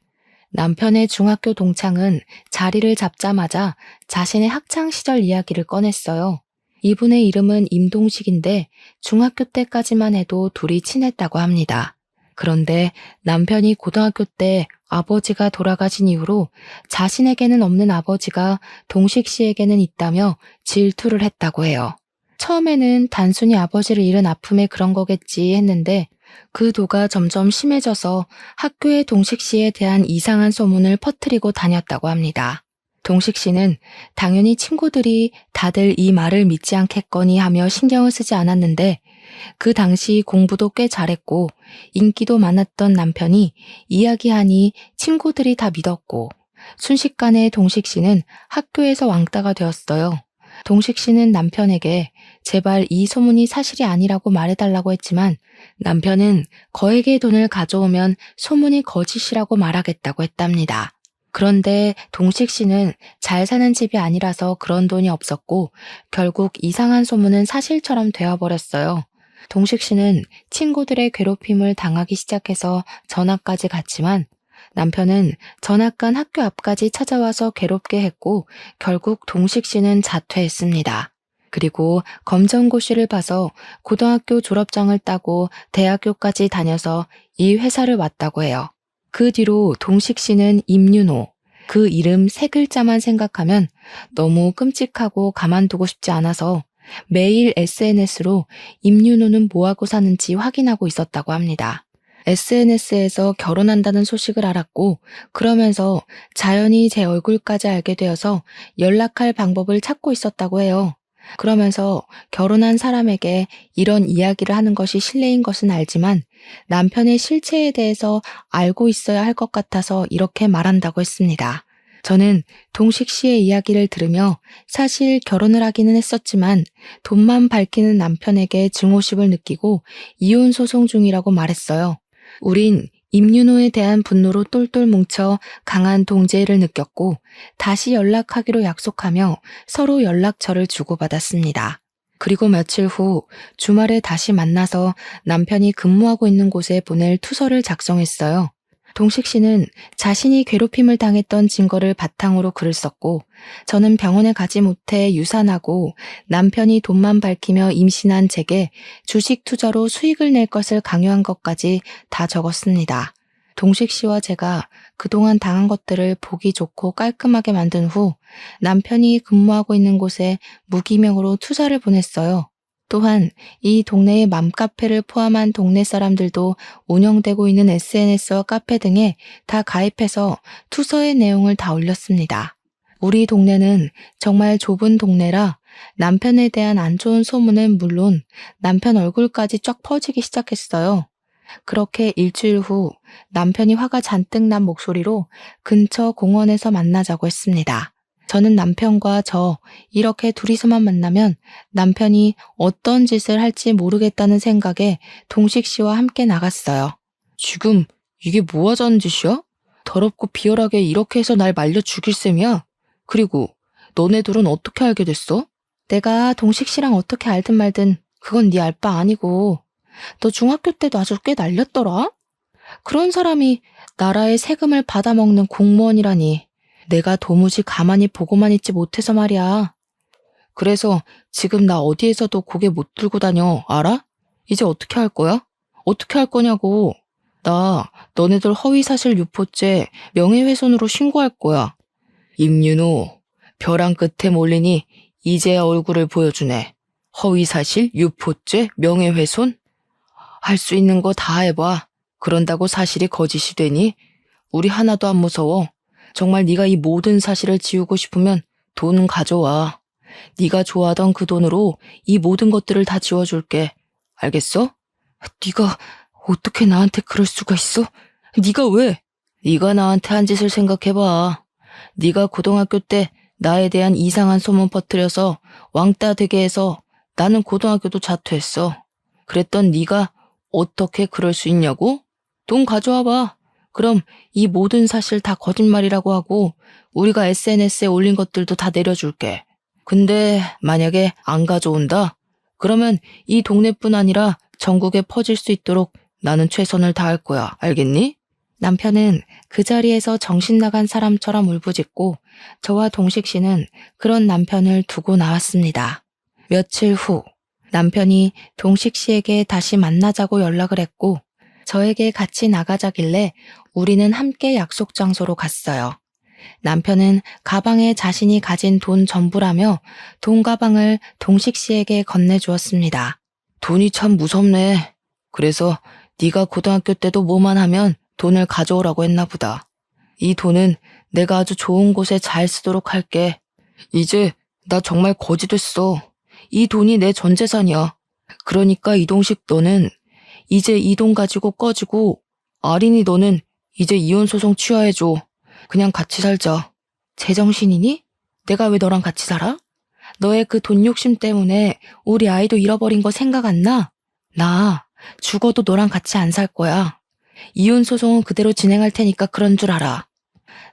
남편의 중학교 동창은 자리를 잡자마자 자신의 학창시절 이야기를 꺼냈어요. 이분의 이름은 임동식인데 중학교 때까지만 해도 둘이 친했다고 합니다. 그런데 남편이 고등학교 때 아버지가 돌아가신 이후로 자신에게는 없는 아버지가 동식 씨에게는 있다며 질투를 했다고 해요. 처음에는 단순히 아버지를 잃은 아픔에 그런 거겠지 했는데 그 도가 점점 심해져서 학교에 동식 씨에 대한 이상한 소문을 퍼뜨리고 다녔다고 합니다. 동식 씨는 당연히 친구들이 다들 이 말을 믿지 않겠거니 하며 신경을 쓰지 않았는데 그 당시 공부도 꽤 잘했고 인기도 많았던 남편이 이야기하니 친구들이 다 믿었고 순식간에 동식 씨는 학교에서 왕따가 되었어요. 동식 씨는 남편에게 제발 이 소문이 사실이 아니라고 말해달라고 했지만 남편은 거액의 돈을 가져오면 소문이 거짓이라고 말하겠다고 했답니다. 그런데 동식 씨는 잘 사는 집이 아니라서 그런 돈이 없었고 결국 이상한 소문은 사실처럼 되어버렸어요. 동식 씨는 친구들의 괴롭힘을 당하기 시작해서 전학까지 갔지만 남편은 전학간 학교 앞까지 찾아와서 괴롭게 했고 결국 동식 씨는 자퇴했습니다. 그리고 검정고시를 봐서 고등학교 졸업장을 따고 대학교까지 다녀서 이 회사를 왔다고 해요. 그 뒤로 동식 씨는 임윤호, 그 이름 세 글자만 생각하면 너무 끔찍하고 가만두고 싶지 않아서 매일 SNS로 임윤호는 뭐하고 사는지 확인하고 있었다고 합니다. SNS에서 결혼한다는 소식을 알았고 그러면서 자연히 제 얼굴까지 알게 되어서 연락할 방법을 찾고 있었다고 해요. 그러면서 결혼한 사람에게 이런 이야기를 하는 것이 실례인 것은 알지만 남편의 실체에 대해서 알고 있어야 할 것 같아서 이렇게 말한다고 했습니다. 저는 동식 씨의 이야기를 들으며 사실 결혼을 하기는 했었지만 돈만 밝히는 남편에게 증오심을 느끼고 이혼 소송 중이라고 말했어요. 우린 임윤호에 대한 분노로 똘똘 뭉쳐 강한 동지애를 느꼈고 다시 연락하기로 약속하며 서로 연락처를 주고받았습니다. 그리고 며칠 후 주말에 다시 만나서 남편이 근무하고 있는 곳에 보낼 투서를 작성했어요. 동식 씨는 자신이 괴롭힘을 당했던 증거를 바탕으로 글을 썼고 저는 병원에 가지 못해 유산하고 남편이 돈만 밝히며 임신한 제게 주식 투자로 수익을 낼 것을 강요한 것까지 다 적었습니다. 동식 씨와 제가 그동안 당한 것들을 보기 좋고 깔끔하게 만든 후 남편이 근무하고 있는 곳에 무기명으로 투자를 보냈어요. 또한 이 동네의 맘카페를 포함한 동네 사람들도 운영되고 있는 SNS와 카페 등에 다 가입해서 투서의 내용을 다 올렸습니다. 우리 동네는 정말 좁은 동네라 남편에 대한 안 좋은 소문은 물론 남편 얼굴까지 쫙 퍼지기 시작했어요. 그렇게 일주일 후 남편이 화가 잔뜩 난 목소리로 근처 공원에서 만나자고 했습니다. 저는 남편과 이렇게 둘이서만 만나면 남편이 어떤 짓을 할지 모르겠다는 생각에 동식 씨와 함께 나갔어요. 지금 이게 뭐 하자는 짓이야? 더럽고 비열하게 이렇게 해서 날 말려 죽일 셈이야? 그리고 너네 둘은 어떻게 알게 됐어? 내가 동식 씨랑 어떻게 알든 말든 그건 네 알 바 아니고 너 중학교 때도 아주 꽤 날렸더라? 그런 사람이 나라의 세금을 받아먹는 공무원이라니 내가 도무지 가만히 보고만 있지 못해서 말이야. 그래서 지금 나 어디에서도 고개 못 들고 다녀, 알아? 이제 어떻게 할 거야? 어떻게 할 거냐고. 나 너네들 허위사실 유포죄 명예훼손으로 신고할 거야. 임윤호, 벼랑 끝에 몰리니 이제야 얼굴을 보여주네. 허위사실 유포죄 명예훼손? 할 수 있는 거 다 해봐. 그런다고 사실이 거짓이 되니? 우리 하나도 안 무서워. 정말 네가 이 모든 사실을 지우고 싶으면 돈 가져와. 네가 좋아하던 그 돈으로 이 모든 것들을 다 지워줄게. 알겠어? 네가 어떻게 나한테 그럴 수가 있어? 네가 왜? 네가 나한테 한 짓을 생각해봐. 네가 고등학교 때 나에 대한 이상한 소문 퍼뜨려서 왕따 되게 해서 나는 고등학교도 자퇴했어. 그랬던 네가 어떻게 그럴 수 있냐고? 돈 가져와봐. 그럼 이 모든 사실 다 거짓말이라고 하고 우리가 SNS에 올린 것들도 다 내려줄게. 근데 만약에 안 가져온다? 그러면 이 동네뿐 아니라 전국에 퍼질 수 있도록 나는 최선을 다할 거야. 알겠니? 남편은 그 자리에서 정신 나간 사람처럼 울부짖고 저와 동식 씨는 그런 남편을 두고 나왔습니다. 며칠 후 남편이 동식 씨에게 다시 만나자고 연락을 했고 저에게 같이 나가자길래 우리는 함께 약속 장소로 갔어요. 남편은 가방에 자신이 가진 돈 전부라며 돈 가방을 동식 씨에게 건네주었습니다. 돈이 참 무섭네. 그래서 네가 고등학교 때도 뭐만 하면 돈을 가져오라고 했나 보다. 이 돈은 내가 아주 좋은 곳에 잘 쓰도록 할게. 이제 나 정말 거지 됐어. 이 돈이 내 전 재산이야. 그러니까 이동식 너는 이제 이 돈 가지고 꺼지고 아린이 너는 이제 이혼 소송 취하해줘. 그냥 같이 살자. 제정신이니? 내가 왜 너랑 같이 살아? 너의 그 돈 욕심 때문에 우리 아이도 잃어버린 거 생각 안 나? 나 죽어도 너랑 같이 안 살 거야. 이혼 소송은 그대로 진행할 테니까 그런 줄 알아.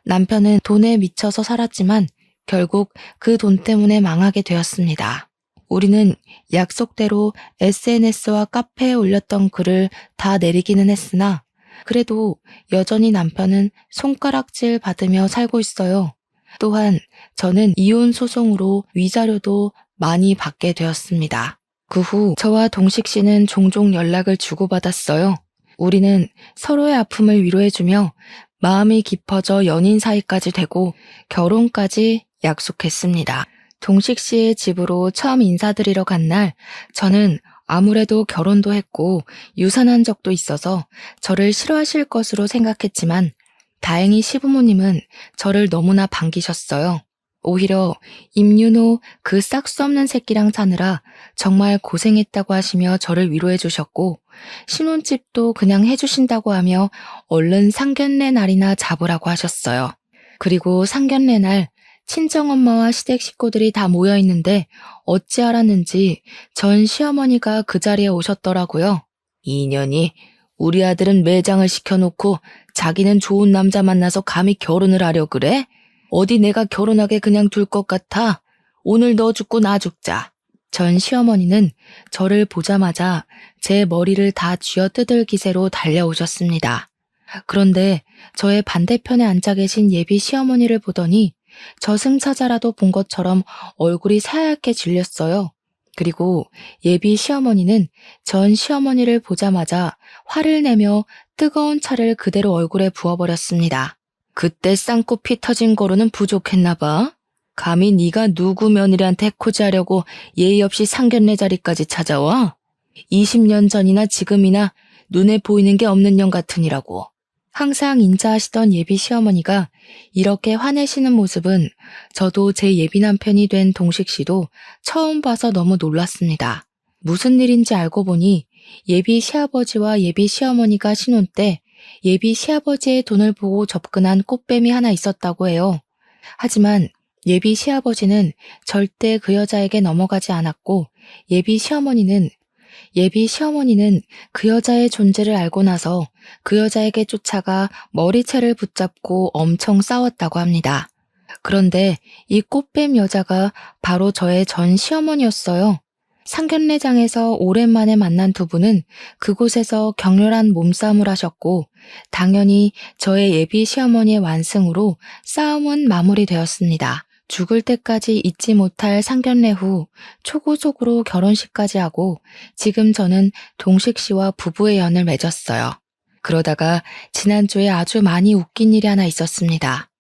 남편은 돈에 미쳐서 살았지만 결국 그 돈 때문에 망하게 되었습니다. 우리는 약속대로 SNS와 카페에 올렸던 글을 다 내리기는 했으나 그래도 여전히 남편은 손가락질 받으며 살고 있어요. 또한 저는 이혼 소송으로 위자료도 많이 받게 되었습니다. 그 후 저와 동식 씨는 종종 연락을 주고받았어요. 우리는 서로의 아픔을 위로해주며 마음이 깊어져 연인 사이까지 되고 결혼까지 약속했습니다. 동식 씨의 집으로 처음 인사드리러 간 날, 저는 아무래도 결혼도 했고 유산한 적도 있어서 저를 싫어하실 것으로 생각했지만 다행히 시부모님은 저를 너무나 반기셨어요. 오히려 임윤호 그 싹수 없는 새끼랑 사느라 정말 고생했다고 하시며 저를 위로해 주셨고 신혼집도 그냥 해주신다고 하며 얼른 상견례 날이나 잡으라고 하셨어요. 그리고 상견례 날 친정엄마와 시댁 식구들이 다 모여 있는데 어찌 알았는지 전 시어머니가 그 자리에 오셨더라고요. 이년이 우리 아들은 매장을 시켜놓고 자기는 좋은 남자 만나서 감히 결혼을 하려 그래? 어디 내가 결혼하게 그냥 둘 것 같아? 오늘 너 죽고 나 죽자. 전 시어머니는 저를 보자마자 제 머리를 다 쥐어뜯을 기세로 달려오셨습니다. 그런데 저의 반대편에 앉아 계신 예비 시어머니를 보더니 저승사자라도 본 것처럼 얼굴이 새하얗게 질렸어요. 그리고 예비 시어머니는 전 시어머니를 보자마자 화를 내며 뜨거운 차를 그대로 얼굴에 부어버렸습니다. 그때 쌍코 피 터진 거로는 부족했나 봐. 감히 네가 누구 며느리한테 해코지하려고 예의 없이 상견례 자리까지 찾아와? 20년 전이나 지금이나 눈에 보이는 게 없는 년 같으니라고. 항상 인자하시던 예비 시어머니가 이렇게 화내시는 모습은 저도 제 예비 남편이 된 동식 씨도 처음 봐서 너무 놀랐습니다. 무슨 일인지 알고 보니 예비 시아버지와 예비 시어머니가 신혼 때 예비 시아버지의 돈을 보고 접근한 꽃뱀이 하나 있었다고 해요. 하지만 예비 시아버지는 절대 그 여자에게 넘어가지 않았고 예비 시어머니는 그 여자의 존재를 알고 나서 그 여자에게 쫓아가 머리채를 붙잡고 엄청 싸웠다고 합니다. 그런데 이 꽃뱀 여자가 바로 저의 전 시어머니였어요. 상견례장에서 오랜만에 만난 두 분은 그곳에서 격렬한 몸싸움을 하셨고 당연히 저의 예비 시어머니의 완승으로 싸움은 마무리되었습니다. 죽을 때까지 잊지 못할 상견례 후 초고속으로 결혼식까지 하고 지금 저는 동식 씨와 부부의 연을 맺었어요. 그러다가 지난주에 아주 많이 웃긴 일이 하나 있었습니다.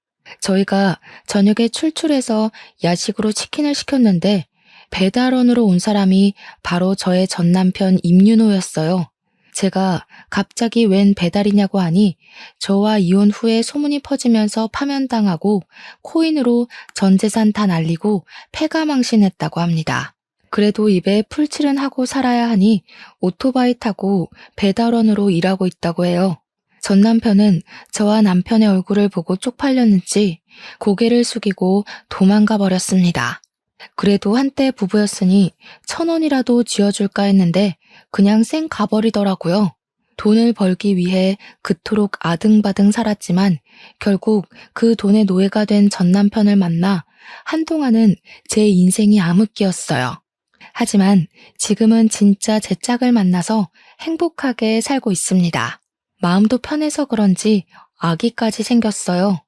저희가 저녁에 출출해서 야식으로 치킨을 시켰는데 배달원으로 온 사람이 바로 저의 전 남편 임윤호였어요. 제가 갑자기 웬 배달이냐고 하니 저와 이혼 후에 소문이 퍼지면서 파면당하고 코인으로 전 재산 다 날리고 패가망신했다고 합니다. 그래도 입에 풀칠은 하고 살아야 하니 오토바이 타고 배달원으로 일하고 있다고 해요. 전 남편은 저와 남편의 얼굴을 보고 쪽팔렸는지 고개를 숙이고 도망가 버렸습니다. 그래도 한때 부부였으니 1,000원이라도 쥐어줄까 했는데 그냥 쌩 가버리더라고요. 돈을 벌기 위해 그토록 아등바등 살았지만 결국 그 돈의 노예가 된 전 남편을 만나 한동안은 제 인생이 암흑기였어요. 하지만 지금은 진짜 제 짝을 만나서 행복하게 살고 있습니다. 마음도 편해서 그런지 아기까지 생겼어요.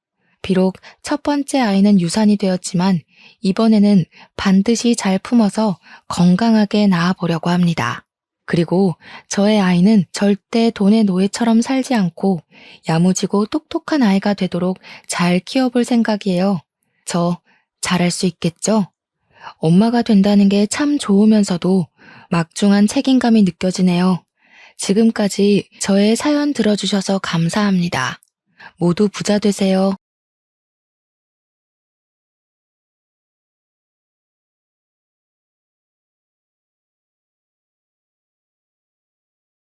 비록 첫 번째 아이는 유산이 되었지만 이번에는 반드시 잘 품어서 건강하게 낳아보려고 합니다. 그리고 저의 아이는 절대 돈의 노예처럼 살지 않고 야무지고 똑똑한 아이가 되도록 잘 키워볼 생각이에요. 저 잘할 수 있겠죠? 엄마가 된다는 게 참 좋으면서도 막중한 책임감이 느껴지네요. 지금까지 저의 사연 들어주셔서 감사합니다. 모두 부자 되세요.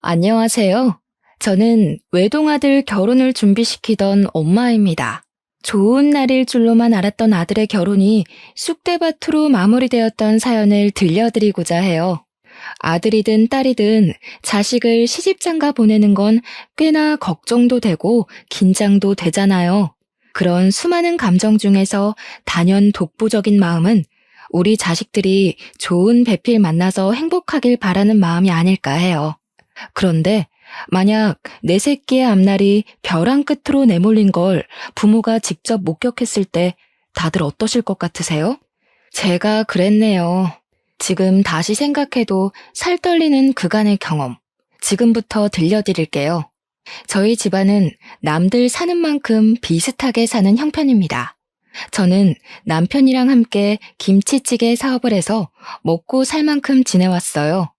안녕하세요. 저는 외동아들 결혼을 준비시키던 엄마입니다. 좋은 날일 줄로만 알았던 아들의 결혼이 쑥대밭으로 마무리되었던 사연을 들려드리고자 해요. 아들이든 딸이든 자식을 시집장가 보내는 건 꽤나 걱정도 되고 긴장도 되잖아요. 그런 수많은 감정 중에서 단연 독보적인 마음은 우리 자식들이 좋은 배필 만나서 행복하길 바라는 마음이 아닐까 해요. 그런데 만약 내 새끼의 앞날이 벼랑 끝으로 내몰린 걸 부모가 직접 목격했을 때 다들 어떠실 것 같으세요? 제가 그랬네요. 지금 다시 생각해도 살떨리는 그간의 경험. 지금부터 들려드릴게요. 저희 집안은 남들 사는 만큼 비슷하게 사는 형편입니다. 저는 남편이랑 함께 김치찌개 사업을 해서 먹고 살 만큼 지내왔어요.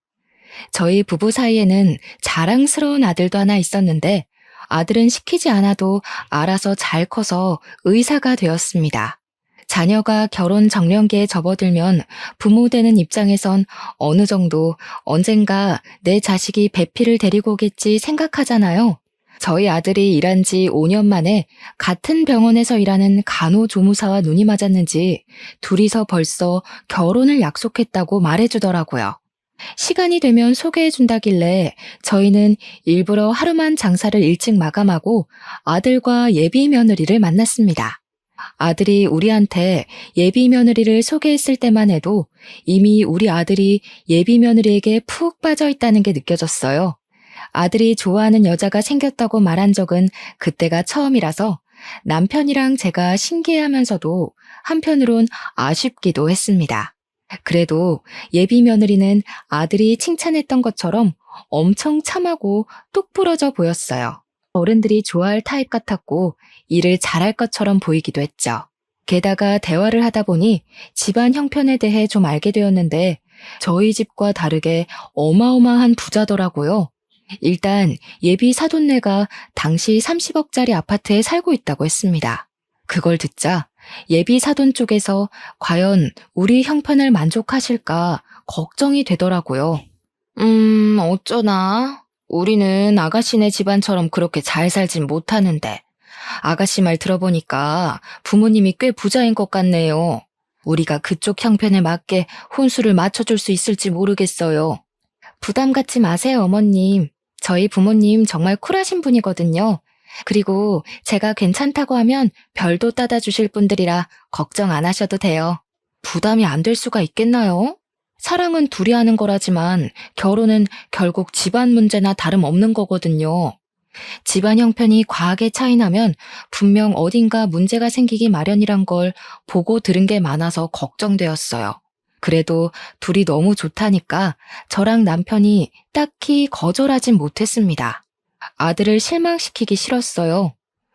저희 부부 사이에는 자랑스러운 아들도 하나 있었는데 아들은 시키지 않아도 알아서 잘 커서 의사가 되었습니다. 자녀가 결혼 정년기에 접어들면 부모 되는 입장에선 어느 정도 언젠가 내 자식이 배필을 데리고 오겠지 생각하잖아요. 저희 아들이 일한 지 5년 만에 같은 병원에서 일하는 간호조무사와 눈이 맞았는지 둘이서 벌써 결혼을 약속했다고 말해주더라고요. 시간이 되면 소개해준다길래 저희는 일부러 하루만 장사를 일찍 마감하고 아들과 예비 며느리를 만났습니다. 아들이 우리한테 예비 며느리를 소개했을 때만 해도 이미 우리 아들이 예비 며느리에게 푹 빠져 있다는 게 느껴졌어요. 아들이 좋아하는 여자가 생겼다고 말한 적은 그때가 처음이라서 남편이랑 제가 신기해하면서도 한편으론 아쉽기도 했습니다. 그래도 예비 며느리는 아들이 칭찬했던 것처럼 엄청 참하고 똑 부러져 보였어요. 어른들이 좋아할 타입 같았고 일을 잘할 것처럼 보이기도 했죠. 게다가 대화를 하다 보니 집안 형편에 대해 좀 알게 되었는데 저희 집과 다르게 어마어마한 부자더라고요. 일단 예비 사돈네가 당시 30억짜리 아파트에 살고 있다고 했습니다. 그걸 듣자 예비 사돈 쪽에서 과연 우리 형편을 만족하실까 걱정이 되더라고요. 어쩌나. 우리는 아가씨네 집안처럼 그렇게 잘 살진 못하는데 아가씨 말 들어보니까 부모님이 꽤 부자인 것 같네요. 우리가 그쪽 형편에 맞게 혼수를 맞춰줄 수 있을지 모르겠어요. 부담 갖지 마세요, 어머님. 저희 부모님 정말 쿨하신 분이거든요. 그리고 제가 괜찮다고 하면 별도 따다 주실 분들이라 걱정 안 하셔도 돼요. 부담이 안 될 수가 있겠나요? 사랑은 둘이 하는 거라지만 결혼은 결국 집안 문제나 다름없는 거거든요. 집안 형편이 과하게 차이나면 분명 어딘가 문제가 생기기 마련이란 걸 보고 들은 게 많아서 걱정되었어요. 그래도 둘이 너무 좋다니까 저랑 남편이 딱히 거절하진 못했습니다. 아들을 실망시키기 싫었어요.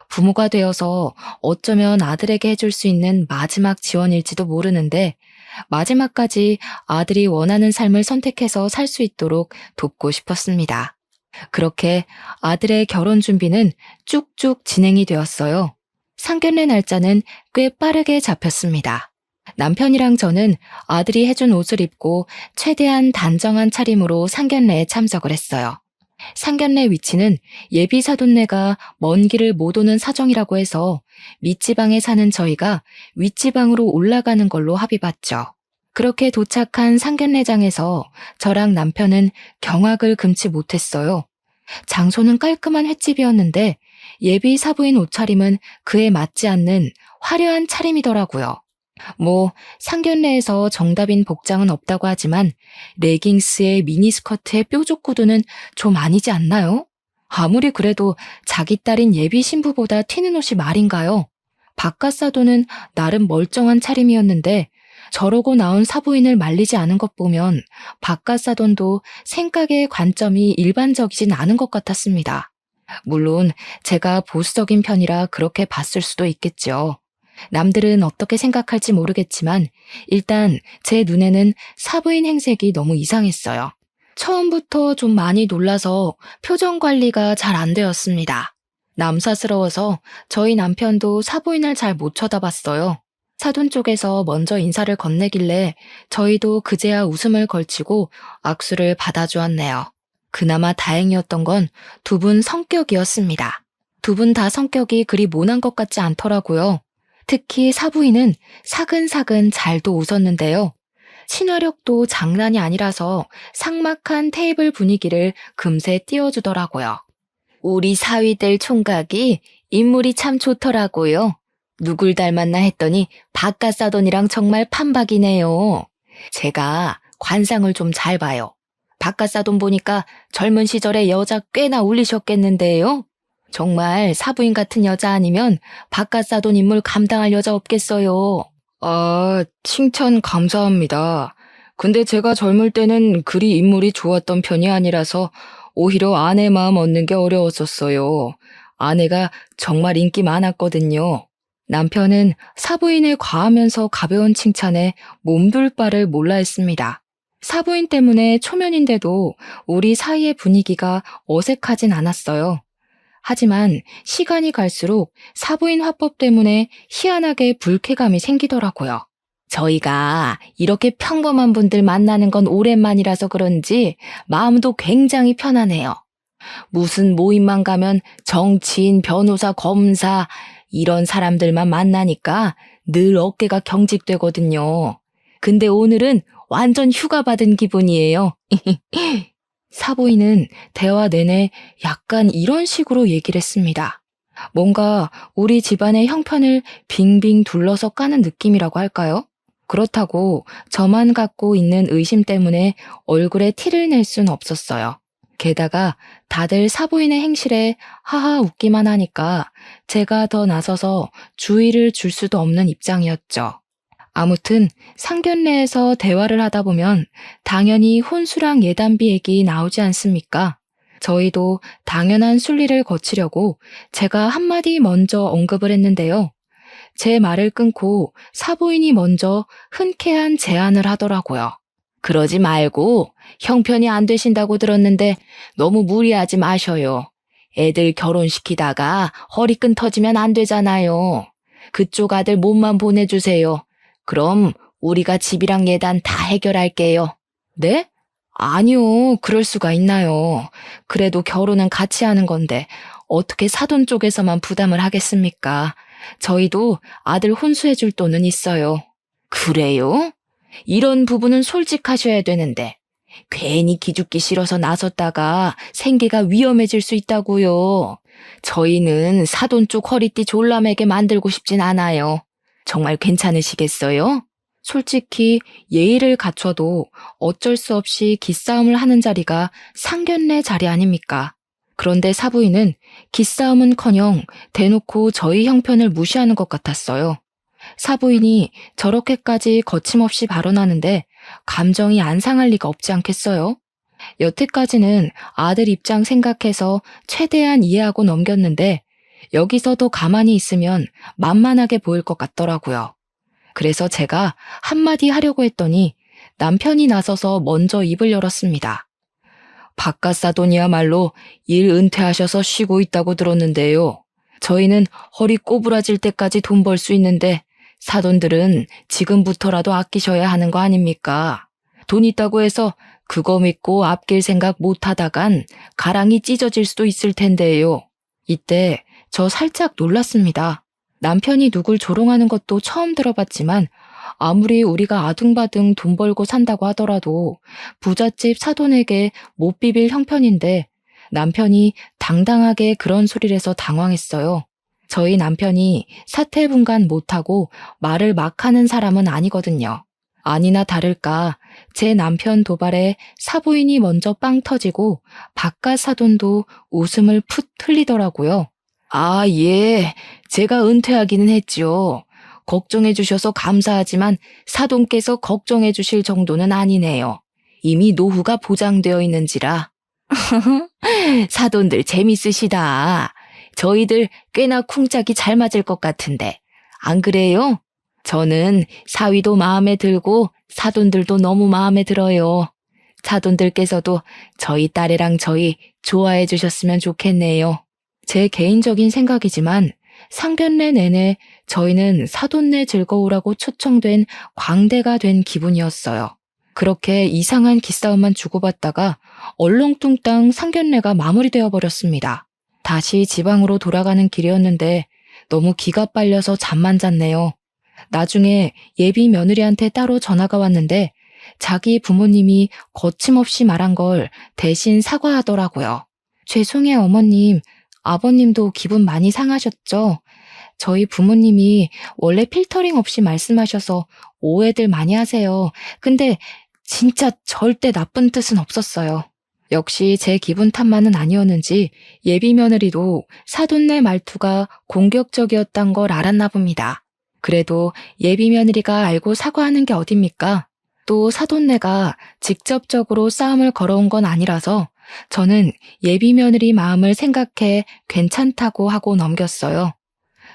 부모가 되어서 어쩌면 아들에게 해줄 수 있는 마지막 지원일지도 모르는데 마지막까지 아들이 원하는 삶을 선택해서 살 수 있도록 돕고 싶었습니다. 그렇게 아들의 결혼 준비는 쭉쭉 진행이 되었어요. 상견례 날짜는 꽤 빠르게 잡혔습니다. 남편이랑 저는 아들이 해준 옷을 입고 최대한 단정한 차림으로 상견례에 참석을 했어요. 상견례 위치는 예비 사돈네가 먼 길을 못 오는 사정이라고 해서 밑지방에 사는 저희가 윗지방으로 올라가는 걸로 합의봤죠. 그렇게 도착한 상견례장에서 저랑 남편은 경악을 금치 못했어요. 장소는 깔끔한 횟집이었는데 예비 사부인 옷차림은 그에 맞지 않는 화려한 차림이더라고요. 상견례에서 정답인 복장은 없다고 하지만 레깅스에 미니스커트에 뾰족 구두는 좀 아니지 않나요? 아무리 그래도 자기 딸인 예비 신부보다 튀는 옷이 말인가요? 바깥사도는 나름 멀쩡한 차림이었는데 저러고 나온 사부인을 말리지 않은 것 보면 바깥사돈도 생각의 관점이 일반적이진 않은 것 같았습니다. 물론 제가 보수적인 편이라 그렇게 봤을 수도 있겠죠. 남들은 어떻게 생각할지 모르겠지만 일단 제 눈에는 사부인 행색이 너무 이상했어요. 처음부터 좀 많이 놀라서 표정 관리가 잘 안 되었습니다. 남사스러워서 저희 남편도 사부인을 잘 못 쳐다봤어요. 사돈 쪽에서 먼저 인사를 건네길래 저희도 그제야 웃음을 걸치고 악수를 받아주었네요. 그나마 다행이었던 건 두 분 성격이었습니다. 두 분 다 성격이 그리 모난 것 같지 않더라고요. 특히 사부인은 사근사근 잘도 웃었는데요. 친화력도 장난이 아니라서 삭막한 테이블 분위기를 금세 띄워주더라고요. 우리 사위들 총각이 인물이 참 좋더라고요. 누굴 닮았나 했더니 바깥사돈이랑 정말 판박이네요. 제가 관상을 좀 잘 봐요. 바깥사돈 보니까 젊은 시절에 여자 꽤나 울리셨겠는데요? 정말 사부인 같은 여자 아니면 바깥사돈 인물 감당할 여자 없겠어요. 아, 칭찬 감사합니다. 근데 제가 젊을 때는 그리 인물이 좋았던 편이 아니라서 오히려 아내 마음 얻는 게 어려웠었어요. 아내가 정말 인기 많았거든요. 남편은 사부인의 과하면서 가벼운 칭찬에 몸둘 바를 몰라 했습니다. 사부인 때문에 초면인데도 우리 사이의 분위기가 어색하진 않았어요. 하지만 시간이 갈수록 사부인 화법 때문에 희한하게 불쾌감이 생기더라고요. 저희가 이렇게 평범한 분들 만나는 건 오랜만이라서 그런지 마음도 굉장히 편하네요. 무슨 모임만 가면 정치인, 변호사, 검사 이런 사람들만 만나니까 늘 어깨가 경직되거든요. 근데 오늘은 완전 휴가 받은 기분이에요. 사부인은 대화 내내 약간 이런 식으로 얘기를 했습니다. 뭔가 우리 집안의 형편을 빙빙 둘러서 까는 느낌이라고 할까요? 그렇다고 저만 갖고 있는 의심 때문에 얼굴에 티를 낼 순 없었어요. 게다가 다들 사부인의 행실에 하하 웃기만 하니까 제가 더 나서서 주의를 줄 수도 없는 입장이었죠. 아무튼 상견례에서 대화를 하다 보면 당연히 혼수랑 예단비 얘기 나오지 않습니까? 저희도 당연한 순리를 거치려고 제가 한마디 먼저 언급을 했는데요. 제 말을 끊고 사부인이 먼저 흔쾌한 제안을 하더라고요. 그러지 말고 형편이 안 되신다고 들었는데 너무 무리하지 마셔요. 애들 결혼시키다가 허리끈 터지면 안 되잖아요. 그쪽 아들 몸만 보내주세요. 그럼 우리가 집이랑 예단 다 해결할게요. 네? 아니요, 그럴 수가 있나요. 그래도 결혼은 같이 하는 건데 어떻게 사돈 쪽에서만 부담을 하겠습니까? 저희도 아들 혼수해줄 돈은 있어요. 그래요? 이런 부분은 솔직하셔야 되는데 괜히 기죽기 싫어서 나섰다가 생계가 위험해질 수 있다고요. 저희는 사돈 쪽 허리띠 졸라매게 만들고 싶진 않아요. 정말 괜찮으시겠어요? 솔직히 예의를 갖춰도 어쩔 수 없이 기싸움을 하는 자리가 상견례 자리 아닙니까? 그런데 사부인은 기싸움은커녕 대놓고 저희 형편을 무시하는 것 같았어요. 사부인이 저렇게까지 거침없이 발언하는데 감정이 안 상할 리가 없지 않겠어요? 여태까지는 아들 입장 생각해서 최대한 이해하고 넘겼는데 여기서 더 가만히 있으면 만만하게 보일 것 같더라고요. 그래서 제가 한마디 하려고 했더니 남편이 나서서 먼저 입을 열었습니다. 바깥사돈이야말로 일 은퇴하셔서 쉬고 있다고 들었는데요. 저희는 허리 꼬부라질 때까지 돈 벌 수 있는데 사돈들은 지금부터라도 아끼셔야 하는 거 아닙니까? 돈 있다고 해서 그거 믿고 아낄 생각 못 하다간 가랑이 찢어질 수도 있을 텐데요. 이때 저 살짝 놀랐습니다. 남편이 누굴 조롱하는 것도 처음 들어봤지만 아무리 우리가 아둥바둥 돈 벌고 산다고 하더라도 부잣집 사돈에게 못 비빌 형편인데 남편이 당당하게 그런 소리를 해서 당황했어요. 저희 남편이 사태분간 못하고 말을 막 하는 사람은 아니거든요. 아니나 다를까 제 남편 도발에 사부인이 먼저 빵 터지고 바깥 사돈도 웃음을 풋 흘리더라고요. 아, 예. 제가 은퇴하기는 했죠. 걱정해 주셔서 감사하지만 사돈께서 걱정해 주실 정도는 아니네요. 이미 노후가 보장되어 있는지라. 사돈들 재밌으시다. 저희들 꽤나 쿵짝이 잘 맞을 것 같은데. 안 그래요? 저는 사위도 마음에 들고 사돈들도 너무 마음에 들어요. 사돈들께서도 저희 딸이랑 저희 좋아해 주셨으면 좋겠네요. 제 개인적인 생각이지만 상견례 내내 저희는 사돈네 즐거우라고 초청된 광대가 된 기분이었어요. 그렇게 이상한 기싸움만 주고받다가 얼렁뚱땅 상견례가 마무리되어 버렸습니다. 다시 지방으로 돌아가는 길이었는데 너무 기가 빨려서 잠만 잤네요. 나중에 예비 며느리한테 따로 전화가 왔는데 자기 부모님이 거침없이 말한 걸 대신 사과하더라고요. 죄송해요, 어머님. 아버님도 기분 많이 상하셨죠? 저희 부모님이 원래 필터링 없이 말씀하셔서 오해들 많이 하세요. 근데 진짜 절대 나쁜 뜻은 없었어요. 역시 제 기분 탓만은 아니었는지 예비 며느리도 사돈네 말투가 공격적이었단 걸 알았나 봅니다. 그래도 예비 며느리가 알고 사과하는 게 어딥니까? 또 사돈네가 직접적으로 싸움을 걸어온 건 아니라서 저는 예비 며느리 마음을 생각해 괜찮다고 하고 넘겼어요.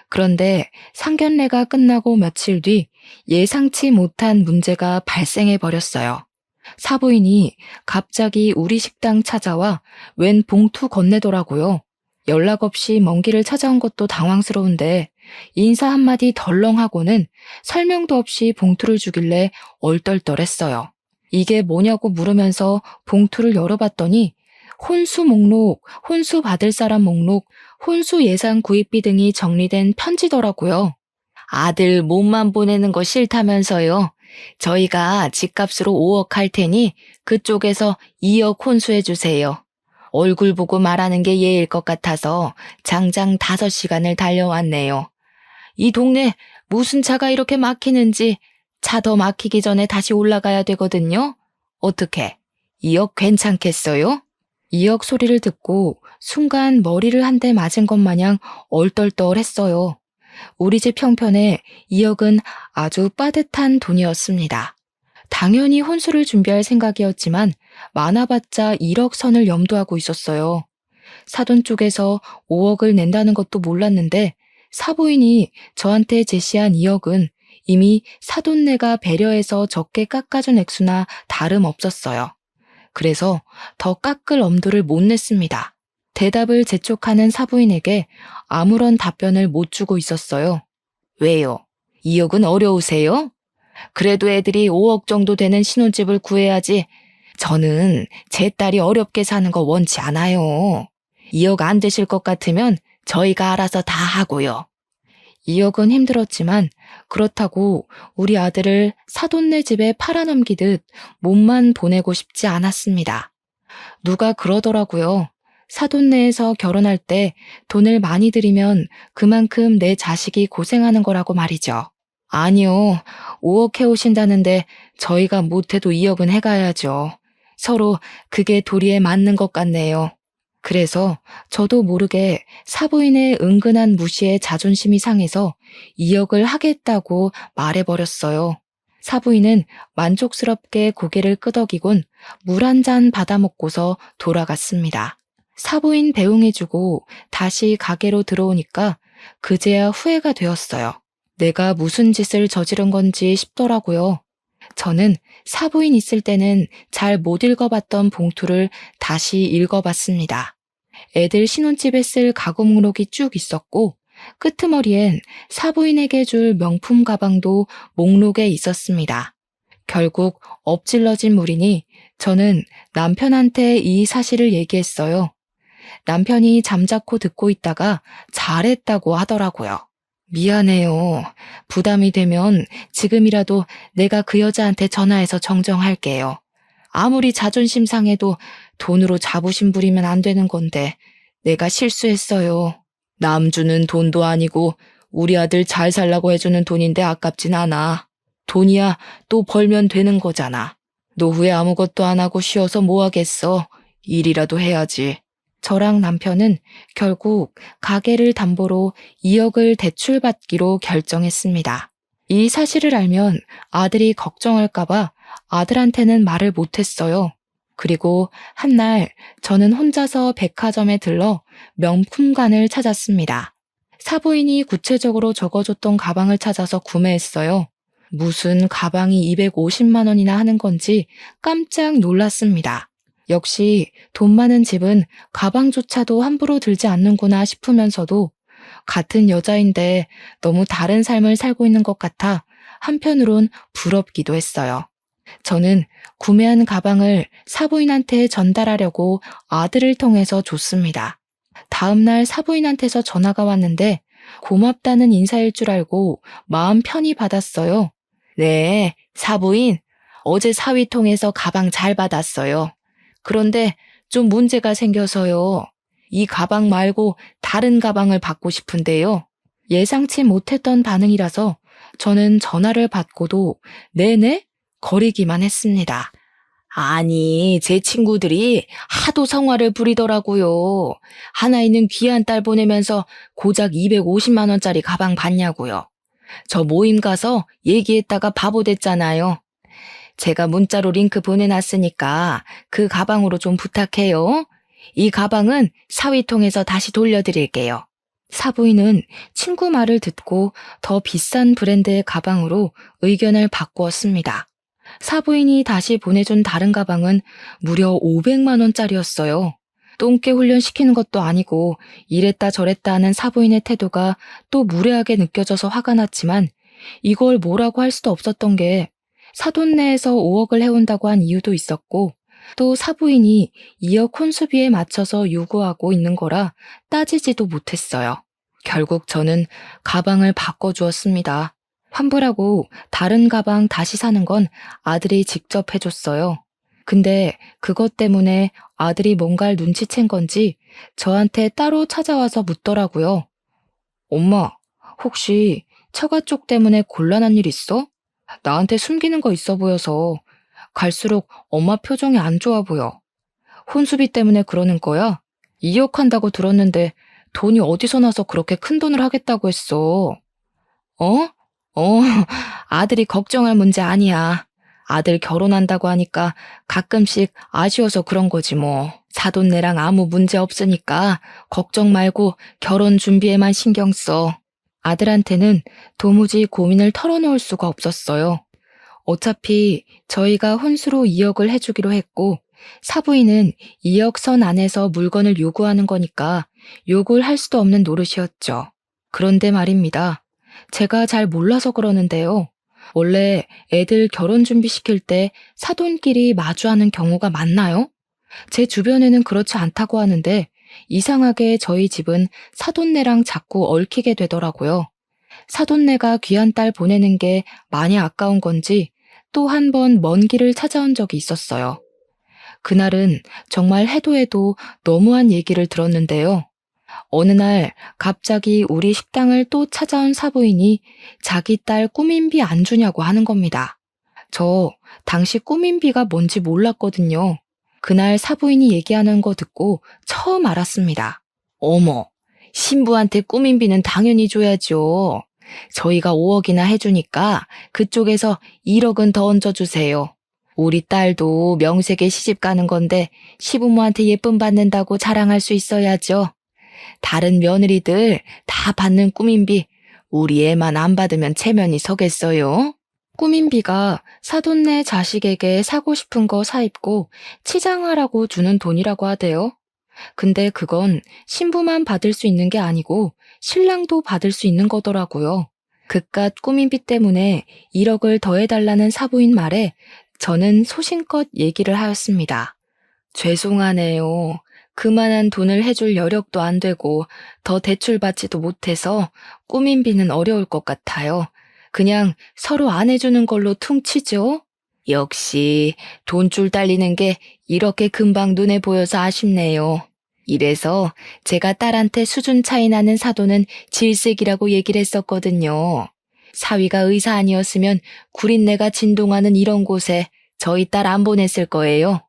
그런데 상견례가 끝나고 며칠 뒤 예상치 못한 문제가 발생해 버렸어요. 사부인이 갑자기 우리 식당 찾아와 웬 봉투 건네더라고요. 연락 없이 먼 길을 찾아온 것도 당황스러운데 인사 한마디 덜렁하고는 설명도 없이 봉투를 주길래 얼떨떨했어요. 이게 뭐냐고 물으면서 봉투를 열어봤더니 혼수 목록, 혼수 받을 사람 목록, 혼수 예산 구입비 등이 정리된 편지더라고요. 아들 몸만 보내는 거 싫다면서요. 저희가 집값으로 5억 할 테니 그쪽에서 2억 혼수해 주세요. 얼굴 보고 말하는 게 예일 것 같아서 장장 5시간을 달려왔네요. 이 동네 무슨 차가 이렇게 막히는지 차 더 막히기 전에 다시 올라가야 되거든요. 어떻게 2억 괜찮겠어요? 2억 소리를 듣고 순간 머리를 한 대 맞은 것 마냥 얼떨떨했어요. 우리 집 형편에 2억은 아주 빠듯한 돈이었습니다. 당연히 혼수를 준비할 생각이었지만 많아봤자 1억 선을 염두하고 있었어요. 사돈 쪽에서 5억을 낸다는 것도 몰랐는데 사부인이 저한테 제시한 2억은 이미 사돈네가 배려해서 적게 깎아준 액수나 다름없었어요. 그래서 더 깎을 엄두를 못 냈습니다. 대답을 재촉하는 사부인에게 아무런 답변을 못 주고 있었어요. 왜요? 2억은 어려우세요? 그래도 애들이 5억 정도 되는 신혼집을 구해야지. 저는 제 딸이 어렵게 사는 거 원치 않아요. 2억 안 되실 것 같으면 저희가 알아서 다 하고요. 2억은 힘들었지만 그렇다고 우리 아들을 사돈네 집에 팔아넘기듯 몸만 보내고 싶지 않았습니다. 누가 그러더라고요. 사돈네에서 결혼할 때 돈을 많이 들이면 그만큼 내 자식이 고생하는 거라고 말이죠. 아니요, 5억 해오신다는데 저희가 못해도 2억은 해가야죠. 서로 그게 도리에 맞는 것 같네요. 그래서 저도 모르게 사부인의 은근한 무시에 자존심이 상해서 2억을 하겠다고 말해버렸어요. 사부인은 만족스럽게 고개를 끄덕이곤 물 한 잔 받아먹고서 돌아갔습니다. 사부인 배웅해주고 다시 가게로 들어오니까 그제야 후회가 되었어요. 내가 무슨 짓을 저지른 건지 싶더라고요. 저는 사부인 있을 때는 잘 못 읽어봤던 봉투를 다시 읽어봤습니다. 애들 신혼집에 쓸 가구 목록이 쭉 있었고 끄트머리엔 사부인에게 줄 명품 가방도 목록에 있었습니다. 결국 엎질러진 물이니 저는 남편한테 이 사실을 얘기했어요. 남편이 잠자코 듣고 있다가 잘했다고 하더라고요. 미안해요. 부담이 되면 지금이라도 내가 그 여자한테 전화해서 정정할게요. 아무리 자존심 상해도 돈으로 자부심 부리면 안 되는 건데 내가 실수했어요. 남 주는 돈도 아니고 우리 아들 잘 살라고 해주는 돈인데 아깝진 않아. 돈이야 또 벌면 되는 거잖아. 노후에 아무것도 안 하고 쉬어서 뭐 하겠어. 일이라도 해야지. 저랑 남편은 결국 가게를 담보로 2억을 대출받기로 결정했습니다. 이 사실을 알면 아들이 걱정할까봐 아들한테는 말을 못했어요. 그리고 한날 저는 혼자서 백화점에 들러 명품관을 찾았습니다. 사부인이 구체적으로 적어줬던 가방을 찾아서 구매했어요. 무슨 가방이 250만 원이나 하는 건지 깜짝 놀랐습니다. 역시 돈 많은 집은 가방조차도 함부로 들지 않는구나 싶으면서도 같은 여자인데 너무 다른 삶을 살고 있는 것 같아 한편으론 부럽기도 했어요. 저는 구매한 가방을 사부인한테 전달하려고 아들을 통해서 줬습니다. 다음날 사부인한테서 전화가 왔는데 고맙다는 인사일 줄 알고 마음 편히 받았어요. 네, 사부인. 어제 사위 통해서 가방 잘 받았어요. 그런데 좀 문제가 생겨서요. 이 가방 말고 다른 가방을 받고 싶은데요. 예상치 못했던 반응이라서 저는 전화를 받고도 네네? 거리기만 했습니다. 아니, 제 친구들이 하도 성화를 부리더라고요. 하나 있는 귀한 딸 보내면서 고작 250만 원짜리 가방 받냐고요. 저 모임 가서 얘기했다가 바보 됐잖아요. 제가 문자로 링크 보내놨으니까 그 가방으로 좀 부탁해요. 이 가방은 사위통해서 다시 돌려드릴게요. 사부인은 친구 말을 듣고 더 비싼 브랜드의 가방으로 의견을 바꾸었습니다. 사부인이 다시 보내준 다른 가방은 무려 500만 원짜리였어요. 똥개 훈련시키는 것도 아니고 이랬다 저랬다 하는 사부인의 태도가 또 무례하게 느껴져서 화가 났지만 이걸 뭐라고 할 수도 없었던 게 사돈네에서 5억을 해온다고 한 이유도 있었고 또 사부인이 2억 혼수비에 맞춰서 요구하고 있는 거라 따지지도 못했어요. 결국 저는 가방을 바꿔주었습니다. 환불하고 다른 가방 다시 사는 건 아들이 직접 해줬어요. 근데 그것 때문에 아들이 뭔가를 눈치챈 건지 저한테 따로 찾아와서 묻더라고요. 엄마, 혹시 처가 쪽 때문에 곤란한 일 있어? 나한테 숨기는 거 있어 보여서 갈수록 엄마 표정이 안 좋아 보여. 혼수비 때문에 그러는 거야? 2억 한다고 들었는데 돈이 어디서 나서 그렇게 큰 돈을 하겠다고 했어? 어? 아들이 걱정할 문제 아니야. 아들 결혼한다고 하니까 가끔씩 아쉬워서 그런 거지 뭐. 사돈네랑 아무 문제 없으니까 걱정 말고 결혼 준비에만 신경 써. 아들한테는 도무지 고민을 털어놓을 수가 없었어요. 어차피 저희가 혼수로 2억을 해주기로 했고 사부인은 2억 선 안에서 물건을 요구하는 거니까 욕을 할 수도 없는 노릇이었죠. 그런데 말입니다. 제가 잘 몰라서 그러는데요. 원래 애들 결혼 준비시킬 때 사돈끼리 마주하는 경우가 많나요? 제 주변에는 그렇지 않다고 하는데 이상하게 저희 집은 사돈네랑 자꾸 얽히게 되더라고요. 사돈네가 귀한 딸 보내는 게 많이 아까운 건지 또 한 번 먼 길을 찾아온 적이 있었어요. 그날은 정말 해도 해도 너무한 얘기를 들었는데요. 어느 날 갑자기 우리 식당을 또 찾아온 사부인이 자기 딸 꾸민비 안 주냐고 하는 겁니다. 저 당시 꾸민비가 뭔지 몰랐거든요. 그날 사부인이 얘기하는 거 듣고 처음 알았습니다. 어머, 신부한테 꾸민비는 당연히 줘야죠. 저희가 5억이나 해주니까 그쪽에서 1억은 더 얹어주세요. 우리 딸도 명색에 시집 가는 건데 시부모한테 예쁨 받는다고 자랑할 수 있어야죠. 다른 며느리들 다 받는 꾸민비 우리 애만 안 받으면 체면이 서겠어요. 꾸민비가 사돈네 자식에게 사고 싶은 거 사입고 치장하라고 주는 돈이라고 하대요. 근데 그건 신부만 받을 수 있는 게 아니고 신랑도 받을 수 있는 거더라고요. 그깟 꾸민비 때문에 1억을 더해달라는 사부인 말에 저는 소신껏 얘기를 하였습니다. 죄송하네요. 그만한 돈을 해줄 여력도 안 되고 더 대출받지도 못해서 꾸민비는 어려울 것 같아요. 그냥 서로 안 해주는 걸로 퉁치죠. 역시 돈줄 달리는 게 이렇게 금방 눈에 보여서 아쉽네요. 이래서 제가 딸한테 수준 차이 나는 사돈은 질색이라고 얘기를 했었거든요. 사위가 의사 아니었으면 구린내가 진동하는 이런 곳에 저희 딸 안 보냈을 거예요.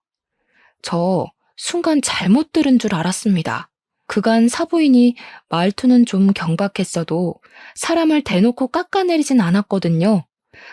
저 순간 잘못 들은 줄 알았습니다. 그간 사부인이 말투는 좀 경박했어도 사람을 대놓고 깎아내리진 않았거든요.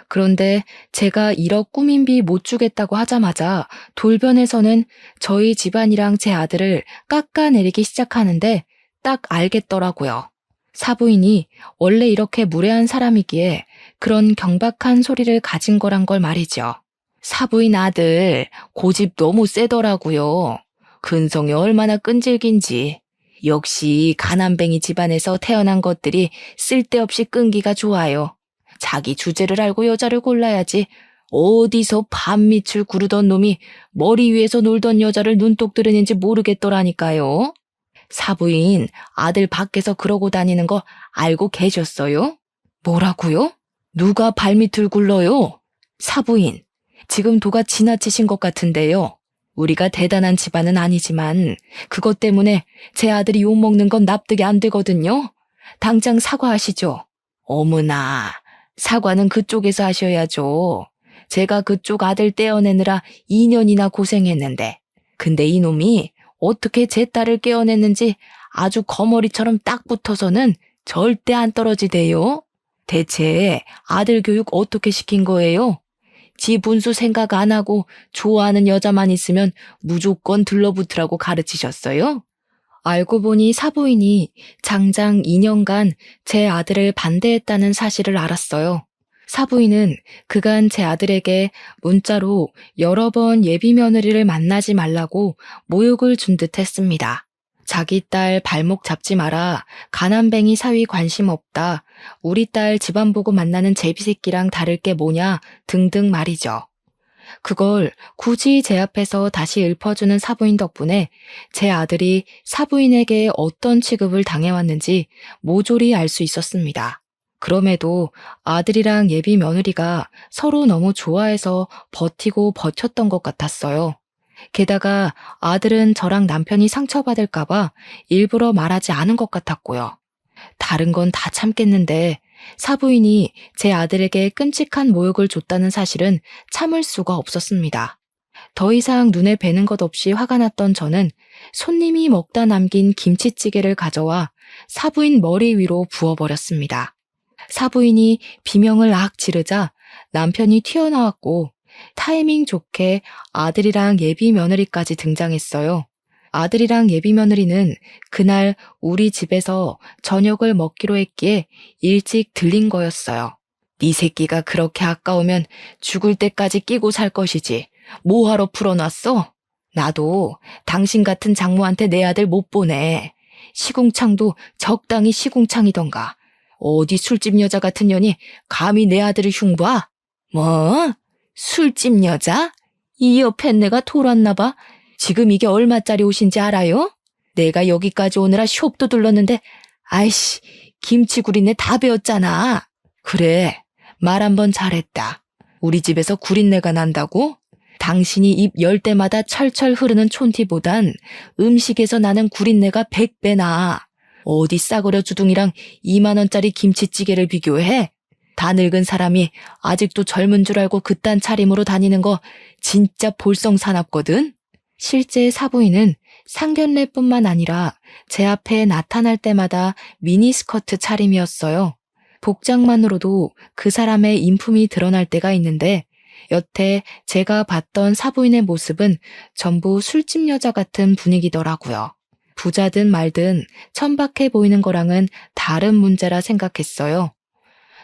그런데 제가 1억 꾸민비 못 주겠다고 하자마자 돌변에서는 저희 집안이랑 제 아들을 깎아내리기 시작하는데 딱 알겠더라고요. 사부인이 원래 이렇게 무례한 사람이기에 그런 경박한 소리를 가진 거란 걸 말이죠. 사부인 아들 고집 너무 세더라고요. 근성이 얼마나 끈질긴지. 역시 가난뱅이 집안에서 태어난 것들이 쓸데없이 끈기가 좋아요. 자기 주제를 알고 여자를 골라야지. 어디서 밤밑을 구르던 놈이 머리 위에서 놀던 여자를 눈독 들이는지 모르겠더라니까요. 사부인 아들 밖에서 그러고 다니는 거 알고 계셨어요? 뭐라고요? 누가 발밑을 굴러요? 사부인, 지금 도가 지나치신 것 같은데요. 우리가 대단한 집안은 아니지만 그것 때문에 제 아들이 욕먹는 건 납득이 안 되거든요. 당장 사과하시죠. 어머나, 사과는 그쪽에서 하셔야죠. 제가 그쪽 아들 떼어내느라 2년이나 고생했는데, 근데 이놈이 어떻게 제 딸을 깨어냈는지 아주 거머리처럼 딱 붙어서는 절대 안 떨어지대요. 대체 아들 교육 어떻게 시킨 거예요? 지 분수 생각 안 하고 좋아하는 여자만 있으면 무조건 들러붙으라고 가르치셨어요? 알고 보니 사부인이 장장 2년간 제 아들을 반대했다는 사실을 알았어요. 사부인은 그간 제 아들에게 문자로 여러 번 예비 며느리를 만나지 말라고 모욕을 준 듯 했습니다. 자기 딸 발목 잡지 마라, 가난뱅이 사위 관심 없다, 우리 딸 집안 보고 만나는 제비새끼랑 다를 게 뭐냐 등등 말이죠. 그걸 굳이 제 앞에서 다시 읊어주는 사부인 덕분에 제 아들이 사부인에게 어떤 취급을 당해왔는지 모조리 알 수 있었습니다. 그럼에도 아들이랑 예비 며느리가 서로 너무 좋아해서 버티고 버텼던 것 같았어요. 게다가 아들은 저랑 남편이 상처받을까봐 일부러 말하지 않은 것 같았고요. 다른 건 다 참겠는데 사부인이 제 아들에게 끔찍한 모욕을 줬다는 사실은 참을 수가 없었습니다. 더 이상 눈에 뵈는 것 없이 화가 났던 저는 손님이 먹다 남긴 김치찌개를 가져와 사부인 머리 위로 부어버렸습니다. 사부인이 비명을 악 지르자 남편이 튀어나왔고 타이밍 좋게 아들이랑 예비 며느리까지 등장했어요. 아들이랑 예비 며느리는 그날 우리 집에서 저녁을 먹기로 했기에 일찍 들린 거였어요. 네 새끼가 그렇게 아까우면 죽을 때까지 끼고 살 것이지. 뭐하러 풀어놨어? 나도 당신 같은 장모한테 내 아들 못 보내. 시궁창도 적당히 시궁창이던가. 어디 술집 여자 같은 년이 감히 내 아들을 흉봐? 뭐? 술집 여자? 이 옆에 내가 돌았나 봐. 지금 이게 얼마짜리 옷인지 알아요? 내가 여기까지 오느라 숍도 둘렀는데 아이씨 김치구린내 다 배웠잖아. 그래 말 한번 잘했다. 우리 집에서 구린내가 난다고? 당신이 입 열 때마다 철철 흐르는 촌티보단 음식에서 나는 구린내가 100배 나. 어디 싸구려 주둥이랑 2만 원짜리 김치찌개를 비교해? 다 늙은 사람이 아직도 젊은 줄 알고 그딴 차림으로 다니는 거 진짜 볼썽사납거든? 실제 사부인은 상견례뿐만 아니라 제 앞에 나타날 때마다 미니스커트 차림이었어요. 복장만으로도 그 사람의 인품이 드러날 때가 있는데 여태 제가 봤던 사부인의 모습은 전부 술집 여자 같은 분위기더라고요. 부자든 말든 천박해 보이는 거랑은 다른 문제라 생각했어요.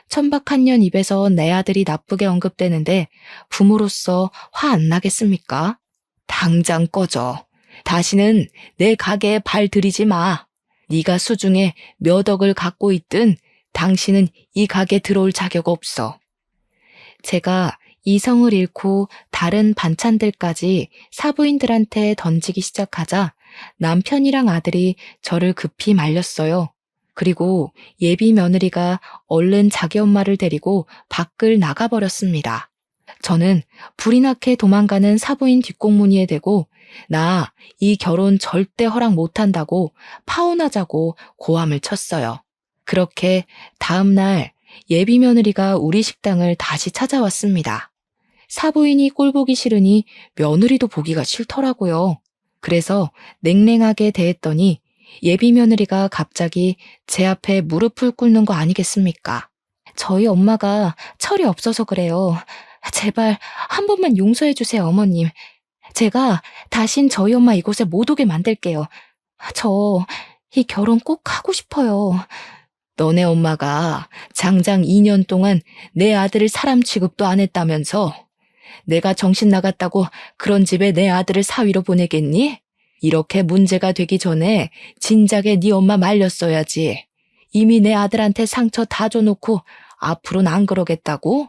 천박한 년 입에서 내 아들이 나쁘게 언급되는데 부모로서 화 안 나겠습니까? 당장 꺼져. 다시는 내 가게에 발 들이지 마. 네가 수중에 몇 억을 갖고 있든 당신은 이 가게 들어올 자격 없어. 제가 이성을 잃고 다른 반찬들까지 사부인들한테 던지기 시작하자 남편이랑 아들이 저를 급히 말렸어요. 그리고 예비 며느리가 얼른 자기 엄마를 데리고 밖을 나가버렸습니다. 저는 불이 나게 도망가는 사부인 뒷공무니에 대고 나 이 결혼 절대 허락 못한다고 파혼하자고 고함을 쳤어요. 그렇게 다음 날 예비 며느리가 우리 식당을 다시 찾아왔습니다. 사부인이 꼴 보기 싫으니 며느리도 보기가 싫더라고요. 그래서 냉랭하게 대했더니 예비 며느리가 갑자기 제 앞에 무릎을 꿇는 거 아니겠습니까? 저희 엄마가 철이 없어서 그래요. 제발 한 번만 용서해 주세요, 어머님. 제가 다신 저희 엄마 이곳에 못 오게 만들게요. 저 이 결혼 꼭 하고 싶어요. 너네 엄마가 장장 2년 동안 내 아들을 사람 취급도 안 했다면서 내가 정신 나갔다고 그런 집에 내 아들을 사위로 보내겠니? 이렇게 문제가 되기 전에 진작에 네 엄마 말렸어야지. 이미 내 아들한테 상처 다 줘놓고 앞으로는 안 그러겠다고?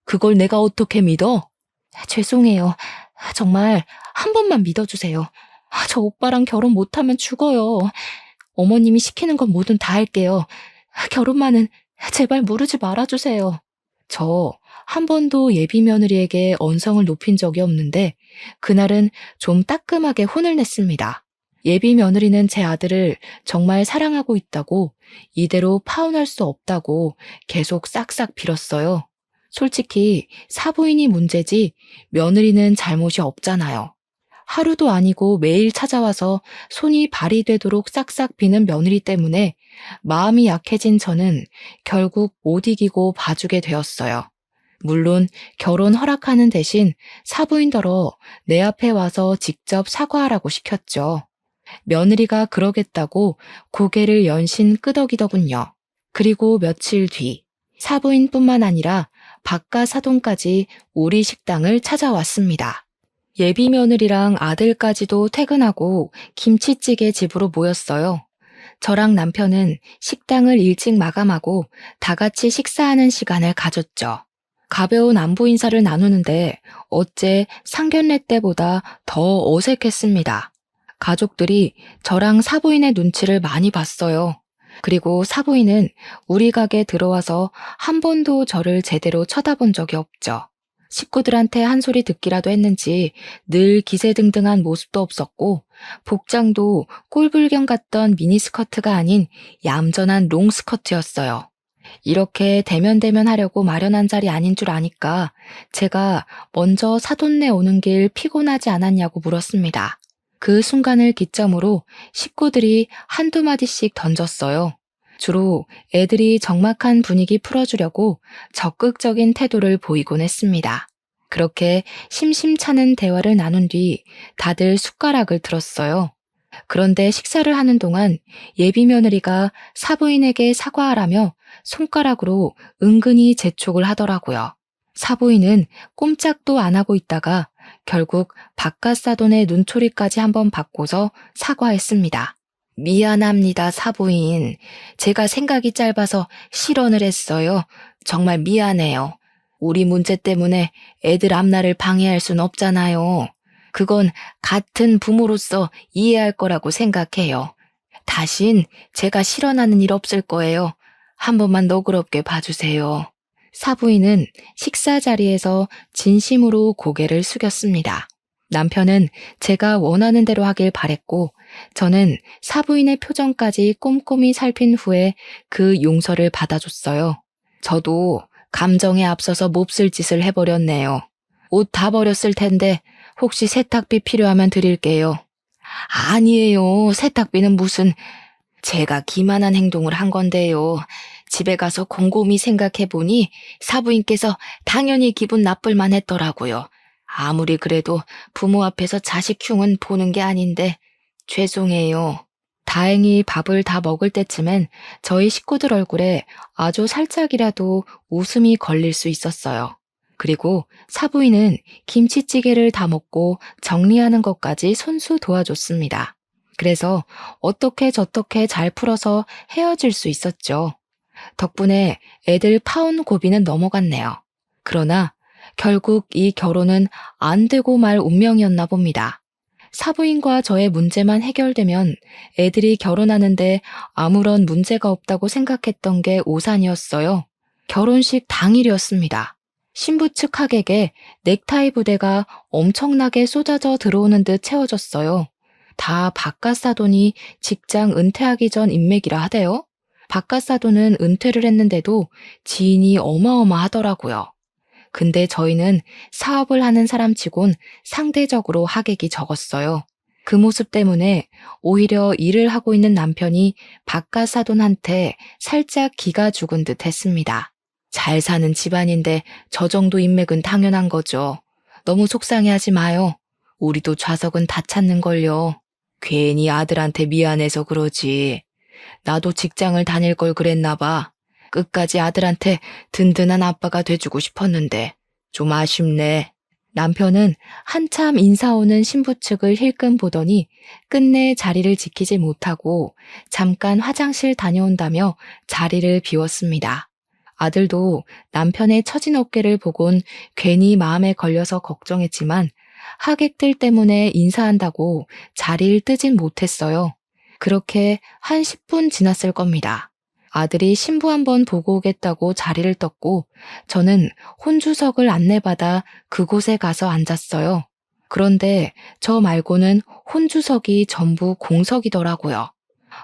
그걸 내가 어떻게 믿어? 죄송해요. 정말 한 번만 믿어주세요. 저 오빠랑 결혼 못하면 죽어요. 어머님이 시키는 건 뭐든 다 할게요. 결혼만은 제발 무르지 말아주세요. 저 한 번도 예비 며느리에게 언성을 높인 적이 없는데 그날은 좀 따끔하게 혼을 냈습니다. 예비 며느리는 제 아들을 정말 사랑하고 있다고 이대로 파혼할 수 없다고 계속 싹싹 빌었어요. 솔직히 사부인이 문제지 며느리는 잘못이 없잖아요. 하루도 아니고 매일 찾아와서 손이 발이 되도록 싹싹 비는 며느리 때문에 마음이 약해진 저는 결국 못 이기고 봐주게 되었어요. 물론 결혼 허락하는 대신 사부인더러 내 앞에 와서 직접 사과하라고 시켰죠. 며느리가 그러겠다고 고개를 연신 끄덕이더군요. 그리고 며칠 뒤 사부인뿐만 아니라 바깥 사돈까지 우리 식당을 찾아왔습니다. 예비 며느리랑 아들까지도 퇴근하고 김치찌개 집으로 모였어요. 저랑 남편은 식당을 일찍 마감하고 다 같이 식사하는 시간을 가졌죠. 가벼운 안부 인사를 나누는데 어째 상견례 때보다 더 어색했습니다. 가족들이 저랑 사부인의 눈치를 많이 봤어요. 그리고 사부인은 우리 가게 들어와서 한 번도 저를 제대로 쳐다본 적이 없죠. 식구들한테 한 소리 듣기라도 했는지 늘 기세등등한 모습도 없었고 복장도 꼴불견 같던 미니스커트가 아닌 얌전한 롱스커트였어요. 이렇게 대면대면 하려고 마련한 자리 아닌 줄 아니까 제가 먼저 사돈네 오는 길 피곤하지 않았냐고 물었습니다. 그 순간을 기점으로 식구들이 한두 마디씩 던졌어요. 주로 애들이 적막한 분위기 풀어주려고 적극적인 태도를 보이곤 했습니다. 그렇게 심심찮은 대화를 나눈 뒤 다들 숟가락을 들었어요. 그런데 식사를 하는 동안 예비 며느리가 사부인에게 사과하라며 손가락으로 은근히 재촉을 하더라고요. 사부인은 꼼짝도 안 하고 있다가 결국 바깥 사돈의 눈초리까지 한번 받고서 사과했습니다. 미안합니다, 사부인. 제가 생각이 짧아서 실언을 했어요. 정말 미안해요. 우리 문제 때문에 애들 앞날을 방해할 순 없잖아요. 그건 같은 부모로서 이해할 거라고 생각해요. 다신 제가 실언하는 일 없을 거예요. 한 번만 너그럽게 봐주세요. 사부인은 식사 자리에서 진심으로 고개를 숙였습니다. 남편은 제가 원하는 대로 하길 바랬고 저는 사부인의 표정까지 꼼꼼히 살핀 후에 그 용서를 받아줬어요. 저도 감정에 앞서서 몹쓸 짓을 해버렸네요. 옷 다 버렸을 텐데 혹시 세탁비 필요하면 드릴게요. 아니에요. 세탁비는 무슨... 제가 기만한 행동을 한 건데요. 집에 가서 곰곰이 생각해보니 사부인께서 당연히 기분 나쁠만 했더라고요. 아무리 그래도 부모 앞에서 자식 흉은 보는 게 아닌데 죄송해요. 다행히 밥을 다 먹을 때쯤엔 저희 식구들 얼굴에 아주 살짝이라도 웃음이 걸릴 수 있었어요. 그리고 사부인은 김치찌개를 다 먹고 정리하는 것까지 손수 도와줬습니다. 그래서 어떻게 저떻게 잘 풀어서 헤어질 수 있었죠. 덕분에 애들 파혼 고비는 넘어갔네요. 그러나 결국 이 결혼은 안 되고 말 운명이었나 봅니다. 사부인과 저의 문제만 해결되면 애들이 결혼하는데 아무런 문제가 없다고 생각했던 게 오산이었어요. 결혼식 당일이었습니다. 신부 측 하객에 넥타이 부대가 엄청나게 쏟아져 들어오는 듯 채워졌어요. 다 바깥 사돈이 직장 은퇴하기 전 인맥이라 하대요. 바깥 사돈은 은퇴를 했는데도 지인이 어마어마하더라고요. 근데 저희는 사업을 하는 사람치곤 상대적으로 하객이 적었어요. 그 모습 때문에 오히려 일을 하고 있는 남편이 바깥 사돈한테 살짝 기가 죽은 듯 했습니다. 잘 사는 집안인데 저 정도 인맥은 당연한 거죠. 너무 속상해하지 마요. 우리도 좌석은 다 찾는걸요. 괜히 아들한테 미안해서 그러지. 나도 직장을 다닐 걸 그랬나 봐. 끝까지 아들한테 든든한 아빠가 돼주고 싶었는데 좀 아쉽네. 남편은 한참 인사 오는 신부 측을 힐끔 보더니 끝내 자리를 지키지 못하고 잠깐 화장실 다녀온다며 자리를 비웠습니다. 아들도 남편의 처진 어깨를 보곤 괜히 마음에 걸려서 걱정했지만 하객들 때문에 인사한다고 자리를 뜨진 못했어요. 그렇게 한 10분 지났을 겁니다. 아들이 신부 한번 보고 오겠다고 자리를 떴고 저는 혼주석을 안내받아 그곳에 가서 앉았어요. 그런데 저 말고는 혼주석이 전부 공석이더라고요.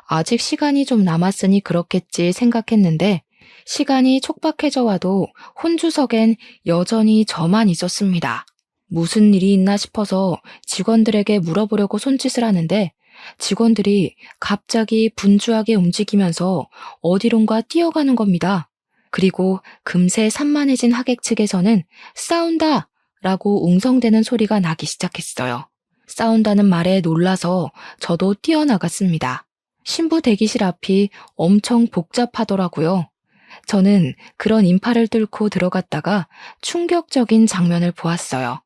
아직 시간이 좀 남았으니 그렇겠지 생각했는데 시간이 촉박해져 와도 혼주석엔 여전히 저만 있었습니다. 무슨 일이 있나 싶어서 직원들에게 물어보려고 손짓을 하는데 직원들이 갑자기 분주하게 움직이면서 어디론가 뛰어가는 겁니다. 그리고 금세 산만해진 하객 측에서는 싸운다! 라고 웅성대는 소리가 나기 시작했어요. 싸운다는 말에 놀라서 저도 뛰어나갔습니다. 신부 대기실 앞이 엄청 복잡하더라고요. 저는 그런 인파를 뚫고 들어갔다가 충격적인 장면을 보았어요.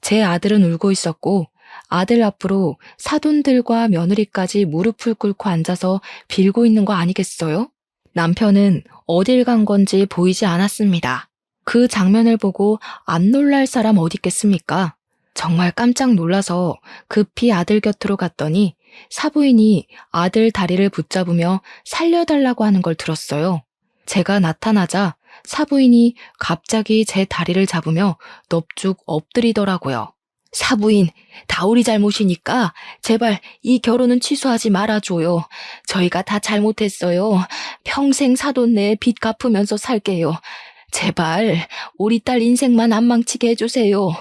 제 아들은 울고 있었고 아들 앞으로 사돈들과 며느리까지 무릎을 꿇고 앉아서 빌고 있는 거 아니겠어요? 남편은 어딜 간 건지 보이지 않았습니다. 그 장면을 보고 안 놀랄 사람 어디 있겠습니까? 정말 깜짝 놀라서 급히 아들 곁으로 갔더니 사부인이 아들 다리를 붙잡으며 살려달라고 하는 걸 들었어요. 제가 나타나자 사부인이 갑자기 제 다리를 잡으며 넙죽 엎드리더라고요. 사부인, 다 우리 잘못이니까 제발 이 결혼은 취소하지 말아줘요. 저희가 다 잘못했어요. 평생 사돈 내 빚 갚으면서 살게요. 제발 우리 딸 인생만 안 망치게 해주세요.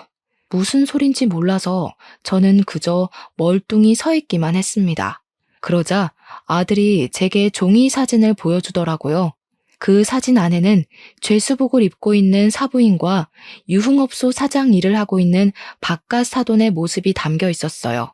무슨 소린지 몰라서 저는 그저 멀뚱히 서 있기만 했습니다. 그러자 아들이 제게 종이 사진을 보여주더라고요. 그 사진 안에는 죄수복을 입고 있는 사부인과 유흥업소 사장 일을 하고 있는 바깥 사돈의 모습이 담겨 있었어요.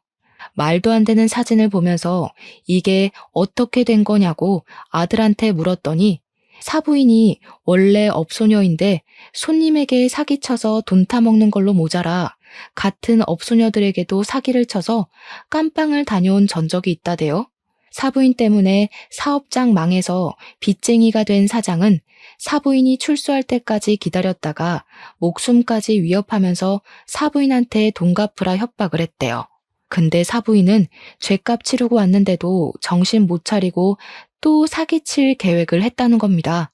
말도 안 되는 사진을 보면서 이게 어떻게 된 거냐고 아들한테 물었더니 사부인이 원래 업소녀인데 손님에게 사기쳐서 돈 타먹는 걸로 모자라 같은 업소녀들에게도 사기를 쳐서 깜빵을 다녀온 전적이 있다대요. 사부인 때문에 사업장 망해서 빚쟁이가 된 사장은 사부인이 출소할 때까지 기다렸다가 목숨까지 위협하면서 사부인한테 돈 갚으라 협박을 했대요. 근데 사부인은 죗값 치르고 왔는데도 정신 못 차리고 또 사기칠 계획을 했다는 겁니다.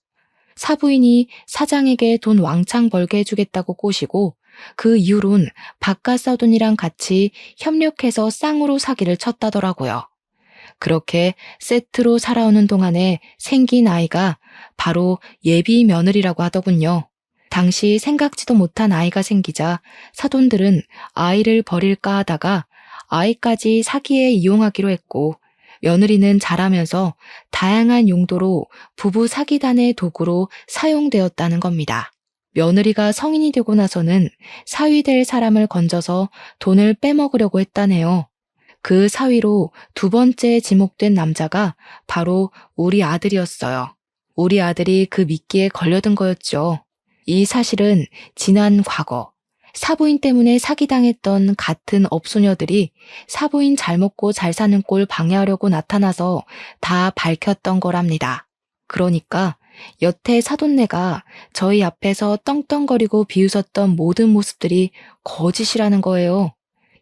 사부인이 사장에게 돈 왕창 벌게 해주겠다고 꼬시고 그 이후론 바깥 사돈이랑 같이 협력해서 쌍으로 사기를 쳤다더라고요. 그렇게 세트로 살아오는 동안에 생긴 아이가 바로 예비 며느리라고 하더군요. 당시 생각지도 못한 아이가 생기자 사돈들은 아이를 버릴까 하다가 아이까지 사기에 이용하기로 했고 며느리는 자라면서 다양한 용도로 부부 사기단의 도구로 사용되었다는 겁니다. 며느리가 성인이 되고 나서는 사위될 사람을 건져서 돈을 빼먹으려고 했다네요. 그 사위로 두 번째 지목된 남자가 바로 우리 아들이었어요. 우리 아들이 그 미끼에 걸려든 거였죠. 이 사실은 지난 과거, 사부인 때문에 사기당했던 같은 업소녀들이 사부인 잘 먹고 잘 사는 꼴 방해하려고 나타나서 다 밝혔던 거랍니다. 그러니까 여태 사돈네가 저희 앞에서 떵떵거리고 비웃었던 모든 모습들이 거짓이라는 거예요.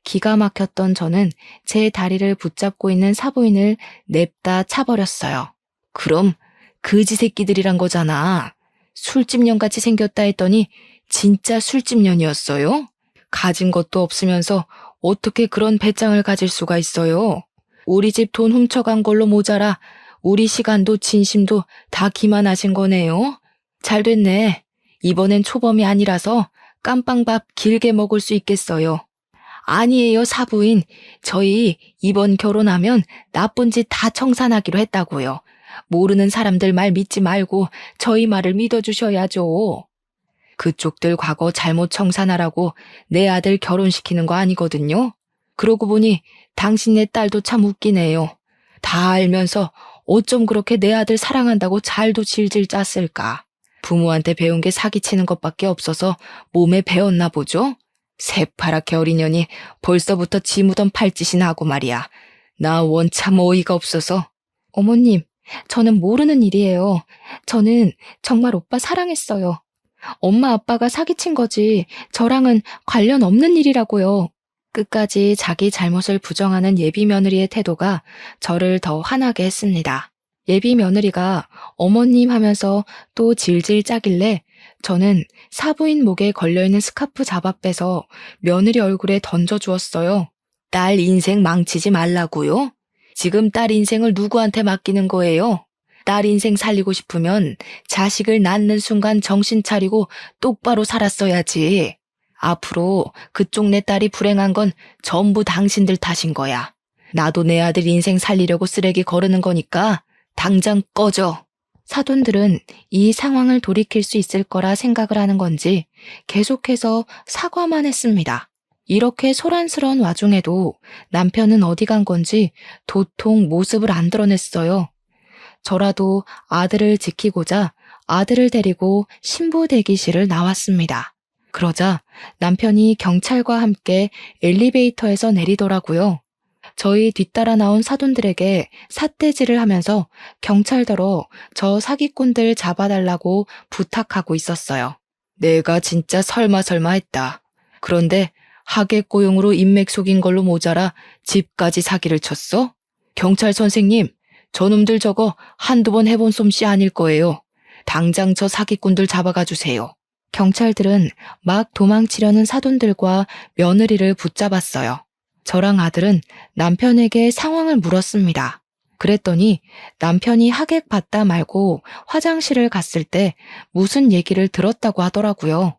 기가 막혔던 저는 제 다리를 붙잡고 있는 사부인을 냅다 차버렸어요. 그럼 그지 새끼들이란 거잖아. 술집년같이 생겼다 했더니 진짜 술집년이었어요? 가진 것도 없으면서 어떻게 그런 배짱을 가질 수가 있어요? 우리 집 돈 훔쳐간 걸로 모자라 우리 시간도 진심도 다 기만하신 거네요. 잘 됐네. 이번엔 초범이 아니라서 깜빵밥 길게 먹을 수 있겠어요. 아니에요, 사부인. 저희 이번 결혼하면 나쁜 짓 다 청산하기로 했다고요. 모르는 사람들 말 믿지 말고 저희 말을 믿어주셔야죠. 그쪽들 과거 잘못 청산하라고 내 아들 결혼시키는 거 아니거든요. 그러고 보니 당신네 딸도 참 웃기네요. 다 알면서 어쩜 그렇게 내 아들 사랑한다고 잘도 질질 짰을까. 부모한테 배운 게 사기치는 것밖에 없어서 몸에 배웠나 보죠? 새파랗게 어린 년이 벌써부터 지 무덤 팔짓이나 하고 말이야. 나 원참 어이가 없어서. 어머님, 저는 모르는 일이에요. 저는 정말 오빠 사랑했어요. 엄마 아빠가 사기친 거지 저랑은 관련 없는 일이라고요. 끝까지 자기 잘못을 부정하는 예비 며느리의 태도가 저를 더 화나게 했습니다. 예비 며느리가 어머님 하면서 또 질질 짜길래 저는 사부인 목에 걸려있는 스카프 잡아 빼서 며느리 얼굴에 던져주었어요. 딸 인생 망치지 말라고요? 지금 딸 인생을 누구한테 맡기는 거예요? 딸 인생 살리고 싶으면 자식을 낳는 순간 정신 차리고 똑바로 살았어야지. 앞으로 그쪽 내 딸이 불행한 건 전부 당신들 탓인 거야. 나도 내 아들 인생 살리려고 쓰레기 거르는 거니까 당장 꺼져. 사돈들은 이 상황을 돌이킬 수 있을 거라 생각을 하는 건지 계속해서 사과만 했습니다. 이렇게 소란스러운 와중에도 남편은 어디 간 건지 도통 모습을 안 드러냈어요. 저라도 아들을 지키고자 아들을 데리고 신부 대기실을 나왔습니다. 그러자 남편이 경찰과 함께 엘리베이터에서 내리더라고요. 저희 뒤따라 나온 사돈들에게 삿대질을 하면서 경찰더러 저 사기꾼들 잡아달라고 부탁하고 있었어요. 내가 진짜 설마 했다. 그런데 하객 고용으로 인맥 속인 걸로 모자라 집까지 사기를 쳤어? 경찰 선생님, 저놈들 저거 한두 번 해본 솜씨 아닐 거예요. 당장 저 사기꾼들 잡아가 주세요. 경찰들은 막 도망치려는 사돈들과 며느리를 붙잡았어요. 저랑 아들은 남편에게 상황을 물었습니다. 그랬더니 남편이 하객 받다 말고 화장실을 갔을 때 무슨 얘기를 들었다고 하더라고요.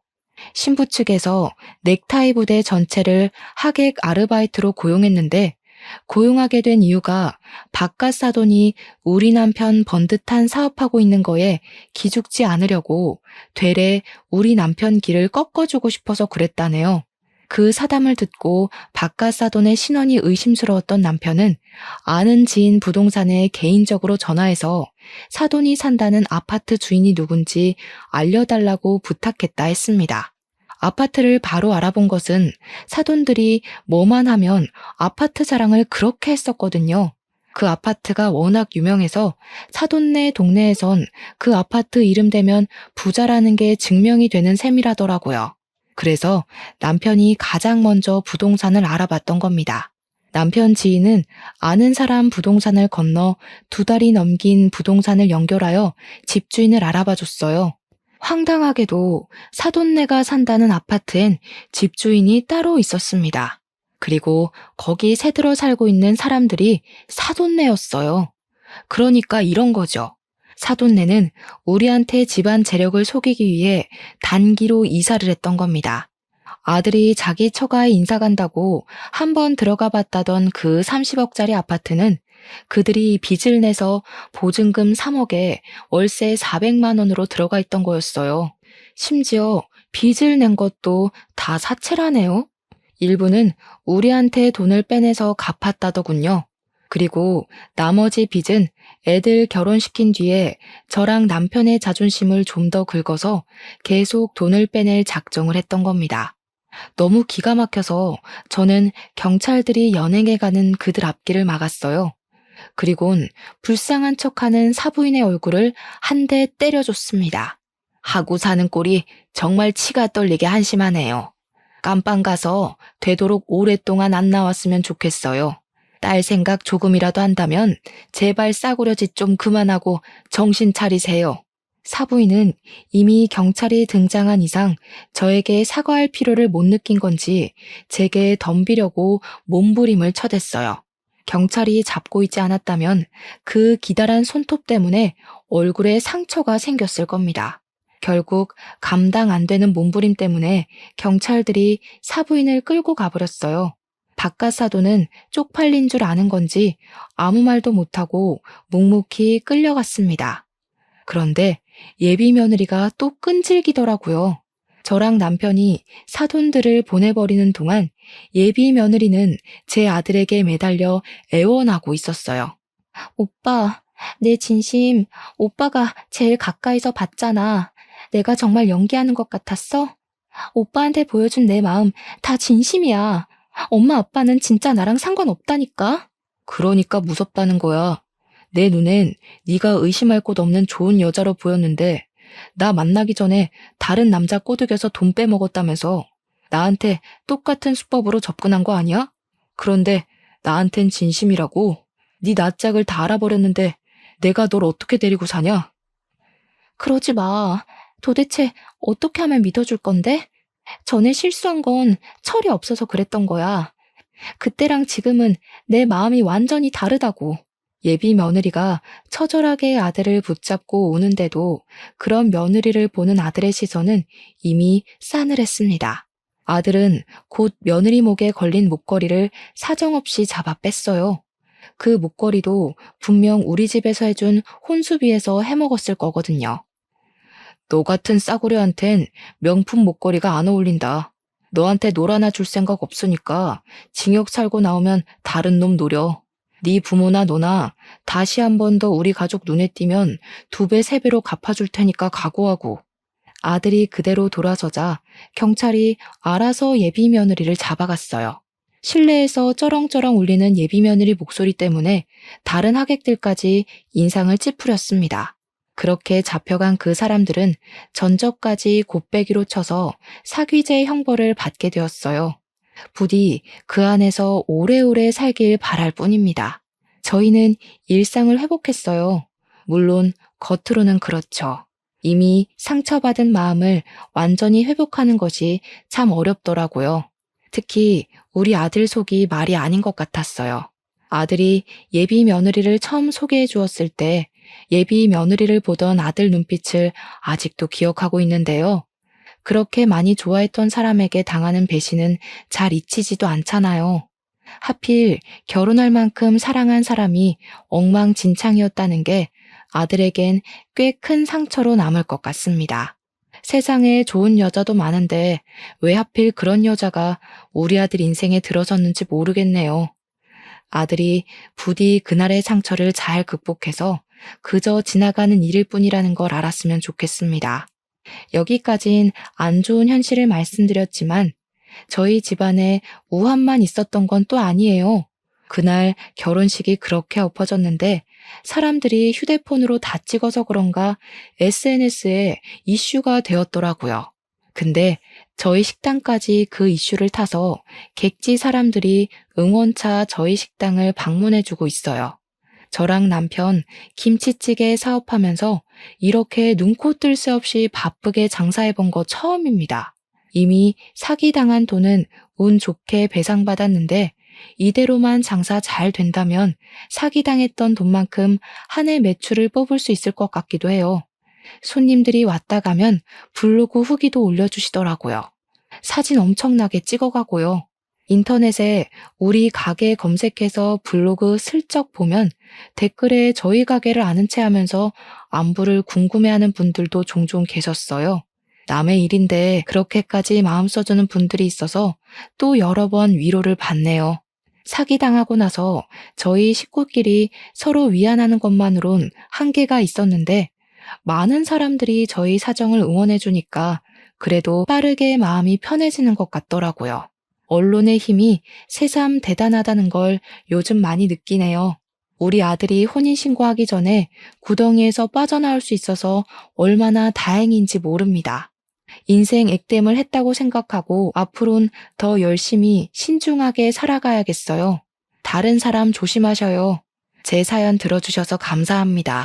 신부 측에서 넥타이 부대 전체를 하객 아르바이트로 고용했는데 고용하게 된 이유가 바깥 사돈이 우리 남편 번듯한 사업하고 있는 거에 기죽지 않으려고 되레 우리 남편 길을 꺾어주고 싶어서 그랬다네요. 그 사담을 듣고 바깥 사돈의 신원이 의심스러웠던 남편은 아는 지인 부동산에 개인적으로 전화해서 사돈이 산다는 아파트 주인이 누군지 알려달라고 부탁했다 했습니다. 아파트를 바로 알아본 것은 사돈들이 뭐만 하면 아파트 자랑을 그렇게 했었거든요. 그 아파트가 워낙 유명해서 사돈네 동네에선 그 아파트 이름 대면 부자라는 게 증명이 되는 셈이라더라고요. 그래서 남편이 가장 먼저 부동산을 알아봤던 겁니다. 남편 지인은 아는 사람 부동산을 건너 2달이 넘긴 부동산을 연결하여 집주인을 알아봐줬어요. 황당하게도 사돈네가 산다는 아파트엔 집주인이 따로 있었습니다. 그리고 거기 새들어 살고 있는 사람들이 사돈네였어요. 그러니까 이런 거죠. 사돈네는 우리한테 집안 재력을 속이기 위해 단기로 이사를 했던 겁니다. 아들이 자기 처가에 인사 간다고 한번 들어가 봤다던 그 30억짜리 아파트는 그들이 빚을 내서 보증금 3억에 월세 400만 원으로 들어가 있던 거였어요. 심지어 빚을 낸 것도 다 사채라네요. 일부는 우리한테 돈을 빼내서 갚았다더군요. 그리고 나머지 빚은 애들 결혼시킨 뒤에 저랑 남편의 자존심을 좀 더 긁어서 계속 돈을 빼낼 작정을 했던 겁니다. 너무 기가 막혀서 저는 경찰들이 연행해 가는 그들 앞길을 막았어요. 그리곤 불쌍한 척하는 사부인의 얼굴을 한 대 때려줬습니다. 하고 사는 꼴이 정말 치가 떨리게 한심하네요. 깜빵 가서 되도록 오랫동안 안 나왔으면 좋겠어요. 딸 생각 조금이라도 한다면 제발 싸구려 짓 좀 그만하고 정신 차리세요. 사부인은 이미 경찰이 등장한 이상 저에게 사과할 필요를 못 느낀 건지 제게 덤비려고 몸부림을 쳐댔어요. 경찰이 잡고 있지 않았다면 그 기다란 손톱 때문에 얼굴에 상처가 생겼을 겁니다. 결국 감당 안 되는 몸부림 때문에 경찰들이 사부인을 끌고 가버렸어요. 바깥 사돈은 쪽팔린 줄 아는 건지 아무 말도 못하고 묵묵히 끌려갔습니다. 그런데 예비 며느리가 또 끈질기더라고요. 저랑 남편이 사돈들을 보내버리는 동안 예비 며느리는 제 아들에게 매달려 애원하고 있었어요. 오빠, 내 진심 오빠가 제일 가까이서 봤잖아. 내가 정말 연기하는 것 같았어? 오빠한테 보여준 내 마음 다 진심이야. 엄마 아빠는 진짜 나랑 상관없다니까. 그러니까 무섭다는 거야. 내 눈엔 네가 의심할 곳 없는 좋은 여자로 보였는데 나 만나기 전에 다른 남자 꼬드겨서 돈 빼먹었다면서 나한테 똑같은 수법으로 접근한 거 아니야? 그런데 나한텐 진심이라고? 네 낯짝을 다 알아버렸는데 내가 널 어떻게 데리고 사냐? 그러지 마. 도대체 어떻게 하면 믿어줄 건데? 전에 실수한 건 철이 없어서 그랬던 거야. 그때랑 지금은 내 마음이 완전히 다르다고. 예비 며느리가 처절하게 아들을 붙잡고 우는데도 그런 며느리를 보는 아들의 시선은 이미 싸늘했습니다. 아들은 곧 며느리 목에 걸린 목걸이를 사정없이 잡아 뺐어요. 그 목걸이도 분명 우리 집에서 해준 혼수비에서 해먹었을 거거든요. 너 같은 싸구려한텐 명품 목걸이가 안 어울린다. 너한테 놀 하나 줄 생각 없으니까 징역 살고 나오면 다른 놈 노려. 네 부모나 너나 다시 한 번 더 우리 가족 눈에 띄면 2배, 3배로 갚아줄 테니까 각오하고. 아들이 그대로 돌아서자 경찰이 알아서 예비 며느리를 잡아갔어요. 실내에서 쩌렁쩌렁 울리는 예비 며느리 목소리 때문에 다른 하객들까지 인상을 찌푸렸습니다. 그렇게 잡혀간 그 사람들은 전적까지 곱빼기로 쳐서 사귀제 형벌을 받게 되었어요. 부디 그 안에서 오래오래 살길 바랄 뿐입니다. 저희는 일상을 회복했어요. 물론 겉으로는 그렇죠. 이미 상처받은 마음을 완전히 회복하는 것이 참 어렵더라고요. 특히 우리 아들 속이 말이 아닌 것 같았어요. 아들이 예비 며느리를 처음 소개해 주었을 때 예비 며느리를 보던 아들 눈빛을 아직도 기억하고 있는데요. 그렇게 많이 좋아했던 사람에게 당하는 배신은 잘 잊히지도 않잖아요. 하필 결혼할 만큼 사랑한 사람이 엉망진창이었다는 게 아들에겐 꽤 큰 상처로 남을 것 같습니다. 세상에 좋은 여자도 많은데 왜 하필 그런 여자가 우리 아들 인생에 들어섰는지 모르겠네요. 아들이 부디 그날의 상처를 잘 극복해서 그저 지나가는 일일 뿐이라는 걸 알았으면 좋겠습니다. 여기까진 안 좋은 현실을 말씀드렸지만 저희 집안에 우환만 있었던 건 또 아니에요. 그날 결혼식이 그렇게 엎어졌는데 사람들이 휴대폰으로 다 찍어서 그런가 SNS에 이슈가 되었더라고요. 근데 저희 식당까지 그 이슈를 타서 객지 사람들이 응원차 저희 식당을 방문해주고 있어요. 저랑 남편 김치찌개 사업하면서 이렇게 눈코 뜰 새 없이 바쁘게 장사해본 거 처음입니다. 이미 사기당한 돈은 운 좋게 배상받았는데 이대로만 장사 잘 된다면 사기당했던 돈만큼 한 해 매출을 뽑을 수 있을 것 같기도 해요. 손님들이 왔다 가면 블로그 후기도 올려주시더라고요. 사진 엄청나게 찍어가고요. 인터넷에 우리 가게 검색해서 블로그 슬쩍 보면 댓글에 저희 가게를 아는 체 하면서 안부를 궁금해하는 분들도 종종 계셨어요. 남의 일인데 그렇게까지 마음 써주는 분들이 있어서 또 여러 번 위로를 받네요. 사기당하고 나서 저희 식구끼리 서로 위안하는 것만으론 한계가 있었는데 많은 사람들이 저희 사정을 응원해주니까 그래도 빠르게 마음이 편해지는 것 같더라고요. 언론의 힘이 새삼 대단하다는 걸 요즘 많이 느끼네요. 우리 아들이 혼인신고하기 전에 구덩이에서 빠져나올 수 있어서 얼마나 다행인지 모릅니다. 인생 액땜을 했다고 생각하고 앞으론 더 열심히 신중하게 살아가야겠어요. 다른 사람 조심하셔요. 제 사연 들어주셔서 감사합니다.